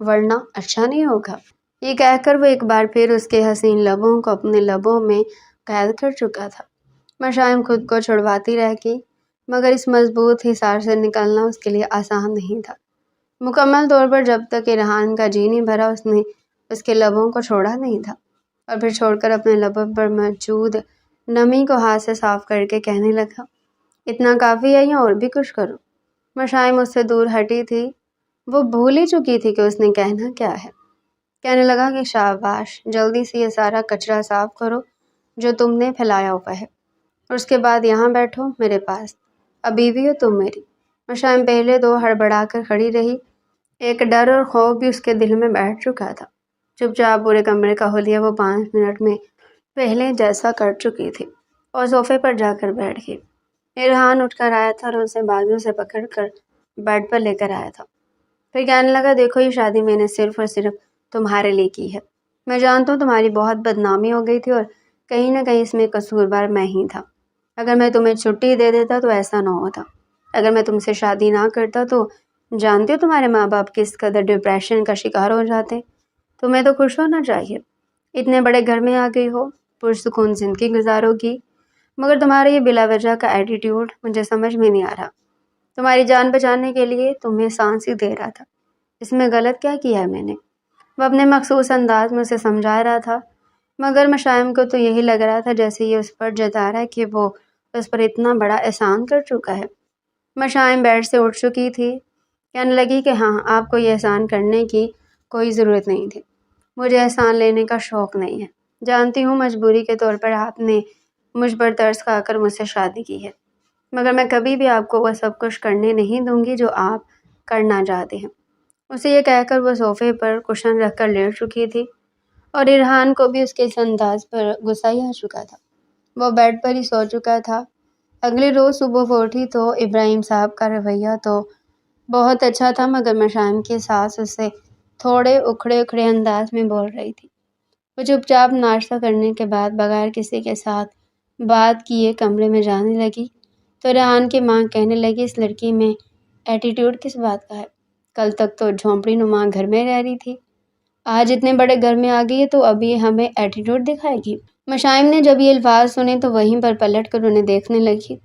ورنہ اچھا نہیں ہوگا۔ یہ کہہ کر وہ ایک بار پھر اس کے حسین لبوں کو اپنے لبوں میں قید کر چکا تھا۔ مشائم خود کو چھڑواتی رہ گئی، مگر اس مضبوط حصار سے نکلنا اس کے لیے آسان نہیں تھا۔ مکمل طور پر جب تک ریحان کا جی نہیں بھرا اس نے اس کے لبوں کو چھوڑا نہیں تھا، اور پھر چھوڑ کر اپنے لبوں پر موجود نمی کو ہاتھ سے صاف کر کے کہنے لگا، اتنا کافی ہے یا اور بھی کچھ کرو؟ مشائم اس سے دور ہٹی تھی، وہ بھول ہی چکی تھی کہ اس نے کہنا کیا ہے۔ کہنے لگا کہ شاباش، جلدی سے یہ سارا کچرا صاف کرو جو تم نے پھیلایا ہوا ہے، اور اس کے بعد یہاں بیٹھو میرے پاس، اب بیوی ہو تم میری۔ مشائم پہلے تو ہڑبڑا کر کھڑی رہی، ایک ڈر اور خوف بھی اس کے دل میں بیٹھ چکا تھا۔ چپ چاپ پورے کمرے کا حلیہ وہ 5 منٹ میں پہلے جیسا کر چکی تھی، اور صوفے پر جا کر بیٹھ گئی۔ ریحان اٹھ کر آیا تھا اور اسے بازو سے پکڑ کر بیڈ پر لے کر آیا تھا۔ پھر کہنے لگا، دیکھو یہ شادی میں نے صرف اور صرف تمہارے لیے کی ہے۔ میں جانتا ہوں تمہاری بہت بدنامی ہو گئی تھی اور کہیں نہ کہیں اس میں قصوروار میں ہی تھا۔ اگر میں تمہیں چھٹی دے دیتا تو ایسا نہ ہوتا۔ اگر میں تم سے شادی نہ کرتا تو جانتے ہو تمہارے ماں باپ کس قدر ڈپریشن کا شکار ہو جاتے۔ تمہیں تو خوش ہونا چاہیے، اتنے بڑے گھر میں آ گئی ہو، پرسکون زندگی گزارو گی، مگر تمہارا یہ بلا وجہ کا ایٹیٹیوڈ مجھے سمجھ میں نہیں آ رہا۔ تمہاری جان بچانے کے لیے تمہیں سانس ہی دے رہا تھا، اس میں غلط کیا کیا ہے میں نے؟ وہ اپنے مخصوص انداز میں اسے سمجھا رہا تھا، مگر مشائم کو تو یہی لگ رہا تھا جیسے یہ اس پر جتا رہا ہے کہ وہ اس پر اتنا بڑا احسان کر چکا ہے۔ مشائم بیڈ سے اٹھ چکی تھی، کہنے لگی کہ ہاں، آپ کو یہ احسان کرنے کی کوئی ضرورت نہیں تھی، مجھے احسان لینے کا شوق نہیں ہے۔ جانتی ہوں مجبوری کے طور پر آپ نے مجھ پر ترس کھا کر مجھ سے شادی کی ہے، مگر میں کبھی بھی آپ کو وہ سب کچھ کرنے نہیں دوں گی جو آپ کرنا چاہتے ہیں۔ اسے یہ کہہ کر وہ صوفے پر کشن رکھ کر لیٹ چکی تھی، اور ریحان کو بھی اس کے اس انداز پر غصہ ہی آ چکا تھا۔ وہ بیڈ پر ہی سو چکا تھا۔ اگلے روز صبح وہ اٹھی تو ابراہیم صاحب کا رویہ تو بہت اچھا تھا، مگر مشائم کی ساس اسے تھوڑے اکھڑے انداز میں بول رہی تھی۔ وہ چپ چاپ ناشتہ کرنے کے بعد بغیر کسی کے ساتھ بات کیے کمرے میں جانے لگی تو ریحان کی ماں کہنے لگی، اس لڑکی میں ایٹیٹیوڈ کس بات کا ہے؟ کل تک تو جھونپڑی نما گھر میں رہ رہی تھی، آج اتنے بڑے گھر میں آ گئی ہے تو اب یہ ہمیں ایٹیٹیوڈ دکھائے گی۔ مشائم نے جب یہ الفاظ سنے تو وہیں پر پلٹ کر انہیں دیکھنے لگی،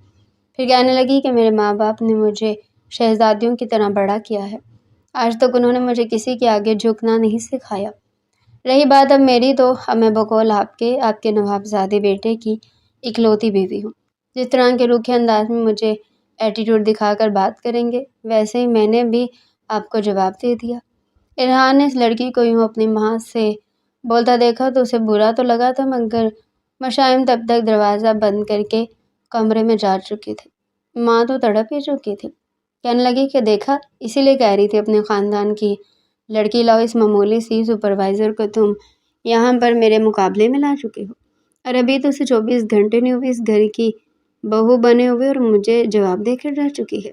پھر کہنے لگی کہ میرے ماں باپ نے مجھے شہزادیوں کی طرح بڑا کیا ہے، آج تک انہوں نے مجھے کسی کے آگے جھکنا نہیں سکھایا۔ رہی بات اب میری تو اب میں بقول آپ کے نوابزادے بیٹے کی اکلوتی بیوی ہوں۔ جس طرح کے روکھے انداز میں مجھے ایٹیٹیوڈ دکھا کر بات کریں گے، ویسے ہی میں نے بھی آپ کو جواب دے دیا۔ ریحان نے اس لڑکی کو یوں اپنی ماں سے بولتا دیکھا تو اسے برا تو لگا تھا، مگر مشائم تب تک دروازہ بند کر کے کمرے میں جا چکی تھی۔ ماں تو تڑپ ہی چکی تھی، کہنے لگی کہ دیکھا، اسی لیے کہہ رہی تھی اپنے خاندان کی لڑکی لاؤ، اس معمولی سی سپروائزر کو تم یہاں پر میرے مقابلے میں لا چکے ہو، اور ابھی تو اسے 24 گھنٹے نہیں ہوئے اس گھر کی بہو بنے ہوئے اور مجھے جواب دے کر رہ چکی ہے۔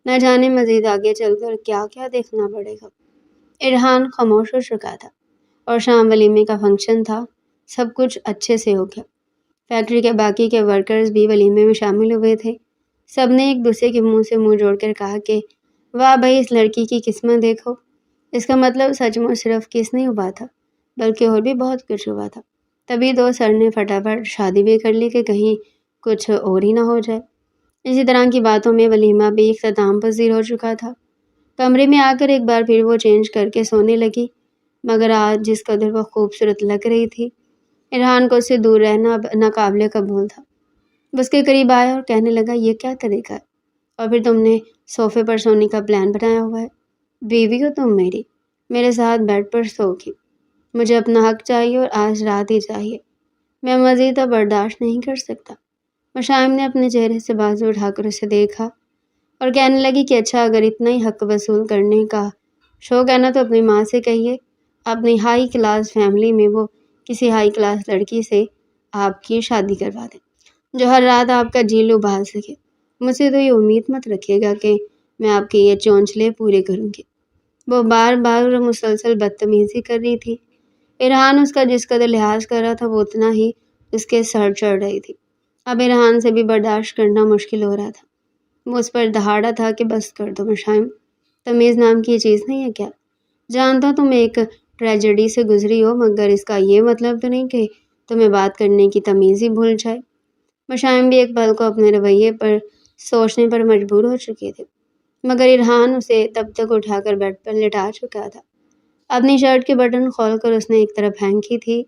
نہ جانے مزید آگے چل کر کیا کیا دیکھنا پڑے گا۔ ریحان خاموش ہو چکا تھا، اور شام ولیمے کا فنکشن تھا، سب کچھ اچھے سے ہو گیا۔ فیکٹری کے باقی کے ورکرز بھی ولیمے میں شامل ہوئے تھے۔ سب نے ایک دوسرے کے منہ سے منہ جوڑ کر کہا کہ واہ بھائی، اس لڑکی کی قسمت دیکھو۔ اس کا مطلب سچ مچ صرف کس نہیں ہوا تھا، بلکہ اور بھی بہت کچھ ہوا تھا۔ تبھی تو سر نے فٹافٹ شادی بھی کر لی کہ کہیں کچھ اور ہی نہ ہو جائے۔ اسی طرح کی باتوں میں ولیمہ بھی اختتام پذیر ہو چکا تھا۔ کمرے میں آ کر ایک بار پھر وہ چینج کر کے سونے لگی، مگر آج جس قدر وہ خوبصورت لگ رہی تھی، ریحان کو اس سے دور رہنا اب ناقابل قبول تھا۔ وہ اس کے قریب آیا اور کہنے لگا، یہ کیا طریقہ ہے؟ اور پھر تم نے صوفے پر سونے کا پلان بنایا ہوا ہے؟ بیوی ہو تم میری، میرے ساتھ بیڈ پر سو گی، مجھے اپنا حق چاہیے اور آج رات ہی چاہیے، میں مزید اب برداشت نہیں کر سکتا۔ مشائم نے اپنے چہرے سے بازو اٹھا کر اسے دیکھا اور کہنے لگی کہ اچھا، اگر اتنا ہی حق وصول کرنے کا شوق ہے نا تو اپنی ماں سے کہیے اپنی ہائی کلاس فیملی میں وہ کسی ہائی کلاس لڑکی سے آپ کی شادی کروا دیں جو ہر رات آپ کا جی لبھا سکے۔ مجھ سے تو یہ امید مت رکھیے گا کہ میں آپ کے یہ چونچلے پورے کروں گی۔ وہ بار بار مسلسل بدتمیزی کر رہی تھی۔ ارحان اس کا جس قدر لحاظ کر رہا تھا وہ اتنا ہی اس کے سر چڑھ رہی تھی۔ اب ارحان سے بھی برداشت کرنا مشکل ہو رہا تھا۔ وہ اس پر دہاڑا تھا کہ بس کر دو مشائم، تمیز نام کی چیز نہیں ہے کیا؟ جانتا تم ایک ٹریجڈی سے گزری ہو، مگر اس کا یہ مطلب تو نہیں کہ تمہیں بات کرنے کی تمیز ہی بھول جائے۔ مشائم بھی ایک پل کو اپنے رویے پر سوچنے پر مجبور ہو چکے تھے، مگر ارحان اسے تب تک اٹھا کر بیڈ پر لٹا چکا تھا۔ اپنی شرٹ کے بٹن کھول کر اس نے ایک طرف پھینکی تھی۔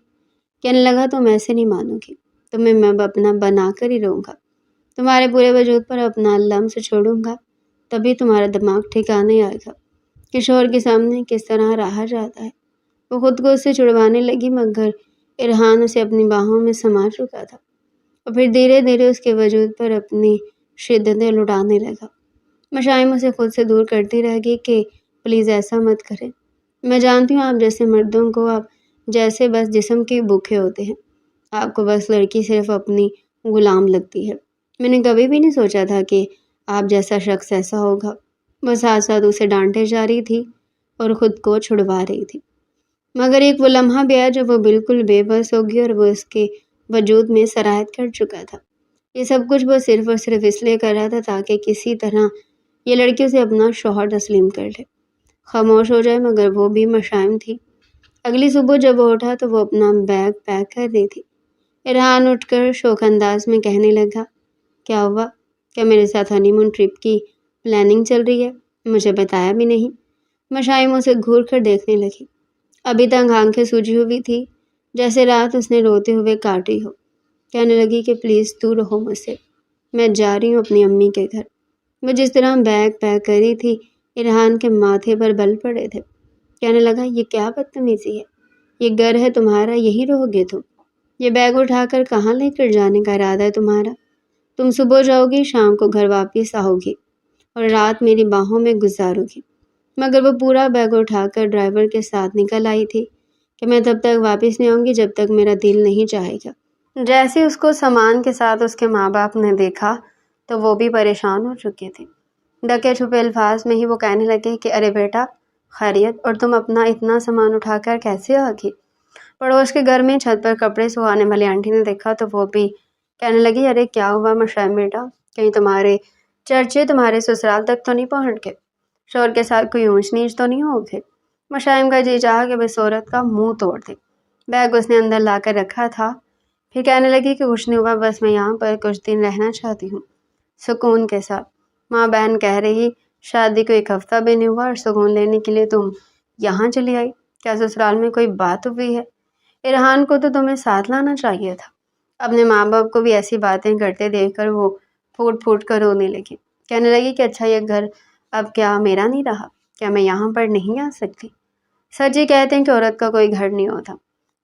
کہنے لگا تم ایسے نہیں مانو گی، تمہیں میں اپنا بنا کر ہی رہوں گا، تمہارے پورے وجود پر اپنا لمس چھوڑوں گا، تبھی تمہارا دماغ ٹھکانے آئے گا کہ شوہر کے سامنے کس طرح رہا جاتا ہے۔ وہ خود کو اس سے چھڑوانے لگی، مگر ارحان اسے اپنی باہوں میں سما چکا تھا اور پھر دھیرے دھیرے اس کے وجود پر اپنی شدتیں لٹانے لگا۔ مشائم اسے خود سے دور کرتی رہ گئی کہ پلیز ایسا مت کریں، میں جانتی ہوں آپ جیسے مردوں کو آپ جیسے بس جسم کے بھوکے ہوتے ہیں، آپ کو بس لڑکی صرف اپنی غلام لگتی ہے۔ میں نے کبھی بھی نہیں سوچا تھا کہ آپ جیسا شخص ایسا ہوگا۔ وہ ساتھ ساتھ اسے ڈانٹے جا رہی تھی اور خود کو چھڑوا رہی تھی، مگر ایک وہ لمحہ بھی آیا جب وہ بالکل بے بس ہوگی اور وہ اس کے وجود میں سرایت کر چکا تھا۔ یہ سب کچھ وہ صرف اور صرف اس لیے کر رہا تھا تاکہ کسی طرح یہ لڑکی اسے اپنا شوہر تسلیم کر لے، خاموش ہو جائے، مگر وہ بھی مشائم تھی۔ اگلی صبح جب وہ اٹھا تو وہ اپنا بیگ پیک کر رہی تھی۔ ارحان اٹھ کر شوق انداز میں کہنے لگا، کیا ہوا؟ کیا میرے ساتھ ہنی مون ٹرپ کی پلاننگ چل رہی ہے؟ مجھے بتایا بھی نہیں۔ مشائم اسے گھور کر دیکھنے لگی، ابھی تک آنکھیں سوجی ہوئی تھی جیسے رات اس نے روتے ہوئے کاٹی ہو۔ کہنے لگی کہ پلیز دور رہو مجھ سے، میں جا رہی ہوں اپنی امی کے گھر۔ وہ جس طرح بیگ پیک کری تھی ارحان کے ماتھے پر بل پڑے تھے۔ کہنے لگا، یہ کیا بدتمیزی ہے؟ یہ گھر ہے تمہارا، یہی رہو گے تم؟ یہ بیگ اٹھا کر کہاں لے کر جانے کا ارادہ ہے تمہارا؟ تم صبح جاؤ گی، شام کو گھر واپس آؤ گی اور رات میری باہوں میں گزارو گی۔ مگر وہ پورا بیگ اٹھا کر ڈرائیور کے ساتھ نکل آئی تھی کہ میں تب تک واپس نہیں آؤں گی جب تک میرا دل نہیں چاہے گا۔ جیسے اس کو سامان کے ساتھ اس کے ماں باپ نے دیکھا تو وہ بھی پریشان ہو چکے تھے۔ ڈھکے چھپے الفاظ میں ہی وہ کہنے لگے کہ ارے بیٹا خیریت، اور تم اپنا اتنا سامان اٹھا کر کیسے آ گئی؟ پڑوس کے گھر میں چھت پر کپڑے سکھانے والی آنٹی نے دیکھا تو وہ بھی کہنے لگی، ارے کیا ہوا مشائم بیٹا، کہیں تمہارے چرچے تمہارے سسرال تک تو نہیں پہنچ گئے؟ شوہر کے ساتھ کوئی اونچ نیچ تو نہیں ہو گئے؟ مشائم کا جی چاہا کہ بس عورت کا منہ توڑ دے۔ بیگ اس نے اندر لا کر رکھا تھا، پھر کہنے لگی کہ کچھ نہیں ہوا، بس میں یہاں پر کچھ دن رہنا چاہتی ہوں سکون کے ساتھ۔ ماں بہن کہہ رہی شادی کو ایک ہفتہ بھی نہیں ہوا اور سکون لینے کے لیے تم یہاں چلی آئی، کیا سسرال میں کوئی بات ہوئی ہے؟ ارحان کو تو تمہیں ساتھ لانا چاہیے تھا۔ اپنے ماں باپ کو بھی ایسی باتیں کرتے دیکھ کر وہ پھوٹ پھوٹ کر رونے لگی۔ کہنے لگی کہ اچھا یہ گھر اب کیا میرا نہیں رہا؟ کیا میں یہاں پر نہیں آ سکتی؟ سچ ہی کہتے ہیں کہ عورت کا کوئی گھر نہیں ہوتا،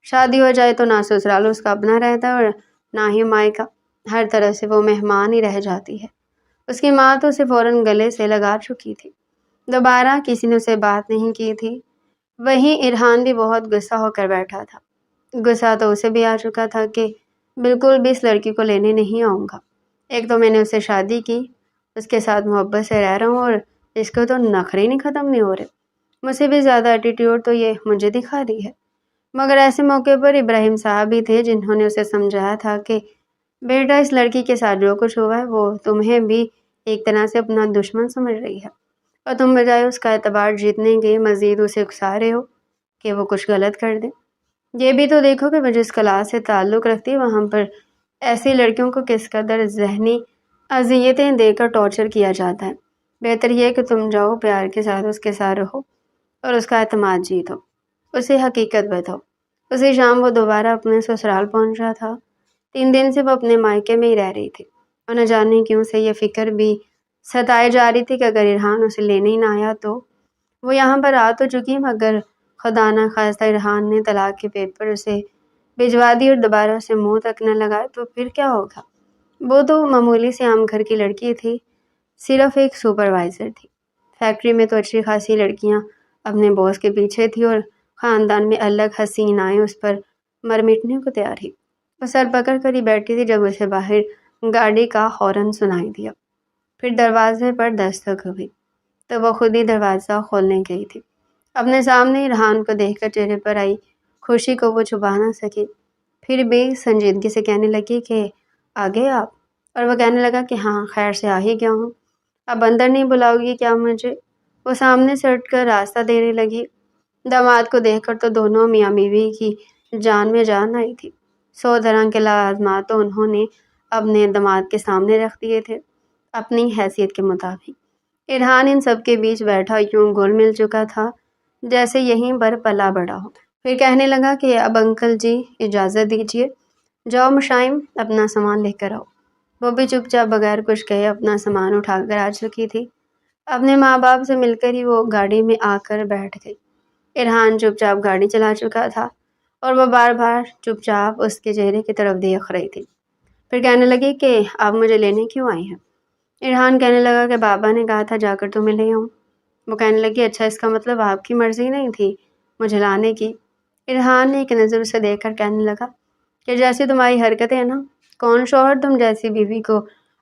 شادی ہو جائے تو نہ سسرال اس کا اپنا رہتا ہے اور نہ ہی مائکا، ہر طرح سے وہ مہمان ہی رہ جاتی ہے۔ اس کی ماں تو اسے فوراً گلے سے لگا چکی تھی، دوبارہ کسی نے اسے بات نہیں کی تھی۔ وہیں ارحان بھی بہت غصہ ہو کر بیٹھا تھا۔ غصہ تو اسے بھی آ چکا تھا کہ بالکل بھی اس لڑکی کو لینے نہیں آؤں گا۔ ایک تو میں نے اس سے شادی کی، اس کے ساتھ محبت سے رہ رہا ہوں اور اس کو تو نخرے نہیں ختم نہیں ہو رہے، مجھ سے بھی زیادہ ایٹیٹیوڈ تو یہ مجھے دکھا رہی ہے۔ مگر ایسے موقع پر ابراہیم صاحب بھی تھے جنہوں نے اسے سمجھایا تھا کہ بیٹا اس لڑکی کے ساتھ جو کچھ ہوا ہے وہ تمہیں بھی ایک طرح سے اپنا دشمن سمجھ رہی ہے، اور تم بجائے اس کا اعتبار جیتنے کے مزید اسے اکسا رہے ہو کہ وہ کچھ غلط کر دے۔ یہ بھی تو دیکھو کہ وہ جس کلاس سے تعلق رکھتی ہے وہاں پر ایسی لڑکیوں کو کس قدر ذہنی اذیتیں دے کر ٹارچر کیا جاتا ہے۔ بہتر یہ کہ تم جاؤ، پیار کے ساتھ اس کے ساتھ رہو اور اس کا اعتماد جیتو، اسے حقیقت بتاؤ۔ اسی شام وہ دوبارہ اپنے سسرال پہنچا تھا۔ 3 دن سے وہ اپنے مائکے میں ہی رہ رہی تھی اور نہ جانے کیوں سے یہ فکر بھی ستائے جا رہی تھی کہ اگر ارحان اسے لینے ہی نہ آیا تو وہ یہاں پر آ تو چکی، مگر خدا نہ خواستہ ارحان نے طلاق کے پیپر اسے بھجوا دی اور دوبارہ اسے منہ تک نہ لگائے تو پھر کیا ہوگا؟ وہ تو معمولی سے عام گھر کی لڑکی تھی، صرف ایک سپروائزر تھی۔ فیکٹری میں تو اچھی خاصی لڑکیاں اپنے باس کے پیچھے تھی اور خاندان میں الگ حسینائیں اس پر مر مٹنے کو تیار تھی۔ وہ سر پکڑ کر ہی بیٹھی تھی جب اسے باہر گاڑی کا ہارن سنائی دیا، پھر دروازے پر دستک ہوئی تو وہ خود ہی دروازہ کھولنے گئی تھی۔ اپنے سامنے ارحان کو دیکھ کر چہرے پر آئی خوشی کو وہ چھپا نہ سکی، پھر بھی سنجیدگی سے کہنے لگی کہ آ گئے آپ؟ اور وہ کہنے لگا کہ ہاں خیر سے آ ہی گیا ہوں۔ اب اندر نہیں بلاؤ گی کیا مجھے؟ وہ سامنے سے اٹھ کر راستہ دینے لگی۔ داماد کو دیکھ کر تو دونوں میاں بیوی کی جان میں جان آئی تھی۔ 100 طرح کے لازمات تو انہوں نے اپنے داماد کے سامنے رکھ دیے تھے اپنی حیثیت کے مطابق۔ ارحان ان سب کے بیچ بیٹھا یوں گھل مل چکا تھا جیسے یہیں پر پلا بڑا ہو۔ پھر کہنے لگا کہ اب انکل جی اجازت دیجیے، جاؤ مشائم اپنا سامان لے کر آؤ۔ وہ بھی چپ چاپ بغیر کچھ کہے اپنا سامان اٹھا کر آ چکی تھی۔ اپنے ماں باپ سے مل کر ہی وہ گاڑی میں آ کر بیٹھ گئی۔ ارحان چپ چاپ گاڑی چلا چکا تھا اور وہ بار بار چپ چاپ اس کے چہرے کی طرف دیکھ رہی تھی۔ پھر کہنے لگی کہ آپ مجھے لینے کیوں آئی ہیں؟ ارحان کہنے لگا کہ بابا نے کہا تھا جا کر تمہیں لے آؤں۔ وہ کہنے لگی اچھا اس کا مطلب آپ کی مرضی نہیں تھی مجھے لانے کی؟ ارحان نے ایک نظر اسے دیکھ کر کہنے لگا کہ جیسی تمہاری حرکتیں ہیں نا، کون شوہر تم جیسی بیوی کو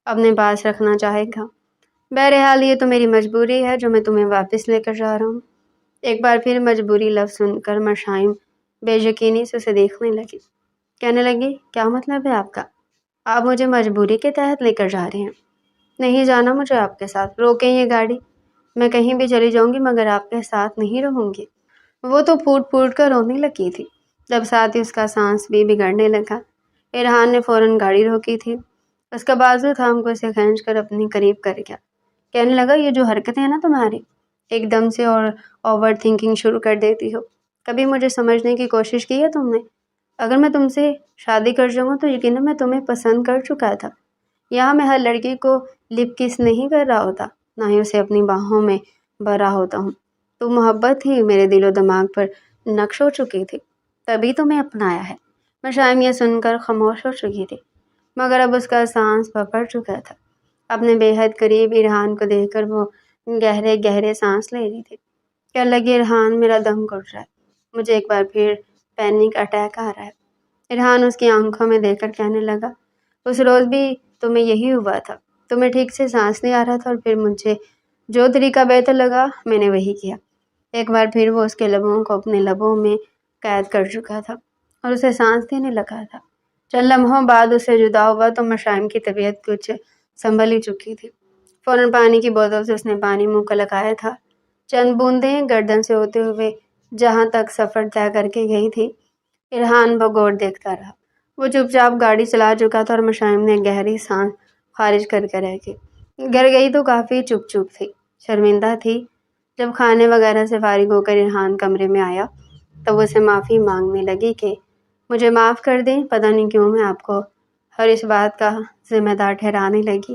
اپنے پاس رکھنا چاہے گا؟ بہرحال یہ تو میری مجبوری ہے جو میں تمہیں واپس لے کر جا رہا ہوں۔ ایک بار پھر مجبوری لفظ سن کر مشائم بے یقینی سے اسے دیکھنے لگی۔ کہنے لگی کیا مطلب ہے آپ کا؟ آپ مجھے مجبوری کے تحت لے کر جا رہے ہیں؟ نہیں جانا مجھے آپ کے ساتھ، روکیں یہ گاڑی، میں کہیں بھی چلی جاؤں گی مگر آپ کے ساتھ نہیں رہوں گی۔ وہ تو پھوٹ پھوٹ کر رونے لگی تھی، جب ساتھ ہی اس کا سانس بھی بگڑنے لگا۔ ارحان نے فوراً گاڑی روکی تھی، اس کا بازو تھام کو اسے کھینچ کر اپنی قریب کر گیا۔ کہنے لگا یہ جو حرکتیں ہیں نا تمہاری، ایک دم سے اور اوور تھنکنگ شروع کر دیتی ہو۔ کبھی مجھے سمجھنے کی کوشش کی ہے تم نے؟ اگر میں تم سے شادی کر جاؤں تو یقیناً میں تمہیں پسند کر چکا تھا۔ یہاں میں ہر لڑکی کو لپ کس نہیں کر رہا ہوتا، نہ ہی اسے اپنی باہوں میں بھرا ہوتا ہوں۔ تو محبت ہی میرے دل و دماغ پر نقش ہو چکی تھی، تبھی تمہیں اپنایا ہے۔ مشائم یہ سن کر خاموش ہو چکی تھی، مگر اب اس کا سانس پکڑ چکا تھا۔ اپنے بے حد قریب ارحان کو دیکھ کر وہ گہرے گہرے سانس لے رہی تھی۔ کہنے لگی ارحان میرا دم گھٹ رہا ہے، مجھے ایک بار پھر پینک اٹیک آ رہا ہے۔ ارحان اس کی آنکھوں میں دیکھ کر کہنے لگا اس روز بھی تمہیں یہی ہوا تھا، تمہیں ٹھیک سے سانس نہیں آ رہا تھا اور پھر مجھے جو طریقہ بہتر لگا میں نے وہی کیا۔ ایک بار پھر وہ اس کے لبوں کو اپنے لبوں میں قید کر چکا تھا اور اسے سانس دینے لگا تھا۔ چند لمحوں بعد اسے جدا ہوا تو مشائم کی طبیعت کچھ سنبھل ہی چکی تھی۔ فوراً پانی کی بوتل سے اس نے پانی منہ کو لگایا تھا۔ چند بوندیں گردن سے ہوتے ہوئے جہاں تک سفر طے کر کے گئی تھی، ارحان بغور دیکھتا رہا۔ وہ چپ چاپ گاڑی چلا چکا تھا اور مشائم نے گہری سانس خارج کر کے رہ گئی۔ گھر گئی تو کافی چپ چپ تھی، شرمندہ تھی۔ جب کھانے وغیرہ سے فارغ ہو کر ارحان کمرے میں آیا تب وہ اسے معافی مانگنے لگی کہ مجھے معاف کر دیں، پتہ نہیں کیوں میں آپ کو ہر اس بات کا ذمہ دار ٹھہرانے لگی،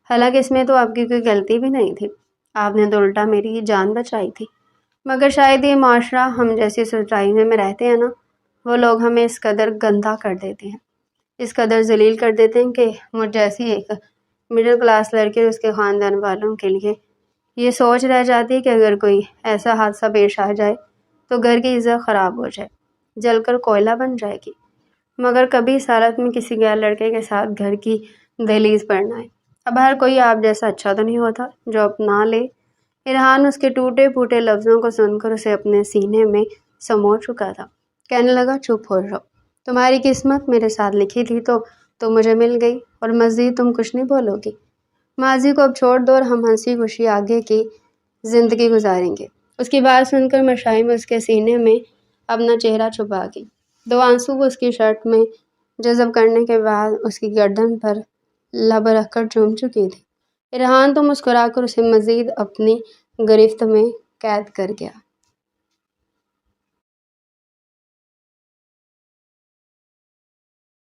حالانکہ اس میں تو آپ کی کوئی غلطی بھی نہیں تھی، آپ نے تو الٹا میری جان بچائی تھی۔ مگر شاید یہ معاشرہ ہم جیسی سوسائٹی میں رہتے ہیں نا، وہ لوگ ہمیں اس قدر گندہ کر دیتے ہیں، اس قدر ذلیل کر دیتے ہیں کہ مجھ جیسی ایک مڈل کلاس لڑکی اور اس کے خاندان والوں کے لیے یہ سوچ رہ جاتی ہے کہ اگر کوئی ایسا حادثہ پیش آ جائے تو گھر کی عزت خراب ہو جائے، جل کر کوئلہ بن جائے گی، مگر کبھی اس حالت میں کسی غیر لڑکے کے ساتھ گھر کی دہلیز پر نہ آئے۔ اب ہر کوئی آپ جیسا اچھا تو نہیں ہوتا جو اپنا لے۔ ارحان اس کے ٹوٹے پھوٹے لفظوں کو سن کر اسے اپنے سینے میں سمو چکا تھا۔ کہنے لگا چپ ہو جاؤ، تمہاری قسمت میرے ساتھ لکھی تھی تو مجھے مل گئی، اور مزید تم کچھ نہیں بولو گی۔ ماضی کو اب چھوڑ دو اور ہم ہنسی خوشی آگے کی زندگی گزاریں گے۔ اس کی بات سن کر مشائم اس کے سینے میں اپنا چہرہ چھپا گئی۔ 2 آنسو وہ اس کی شرٹ میں جذب کرنے کے بعد اس کی گردن پر لب رکھ کر چوم چکی تھی۔ ارحان تو مسکرا کر اسے مزید اپنی گرفت میں قید کر گیا۔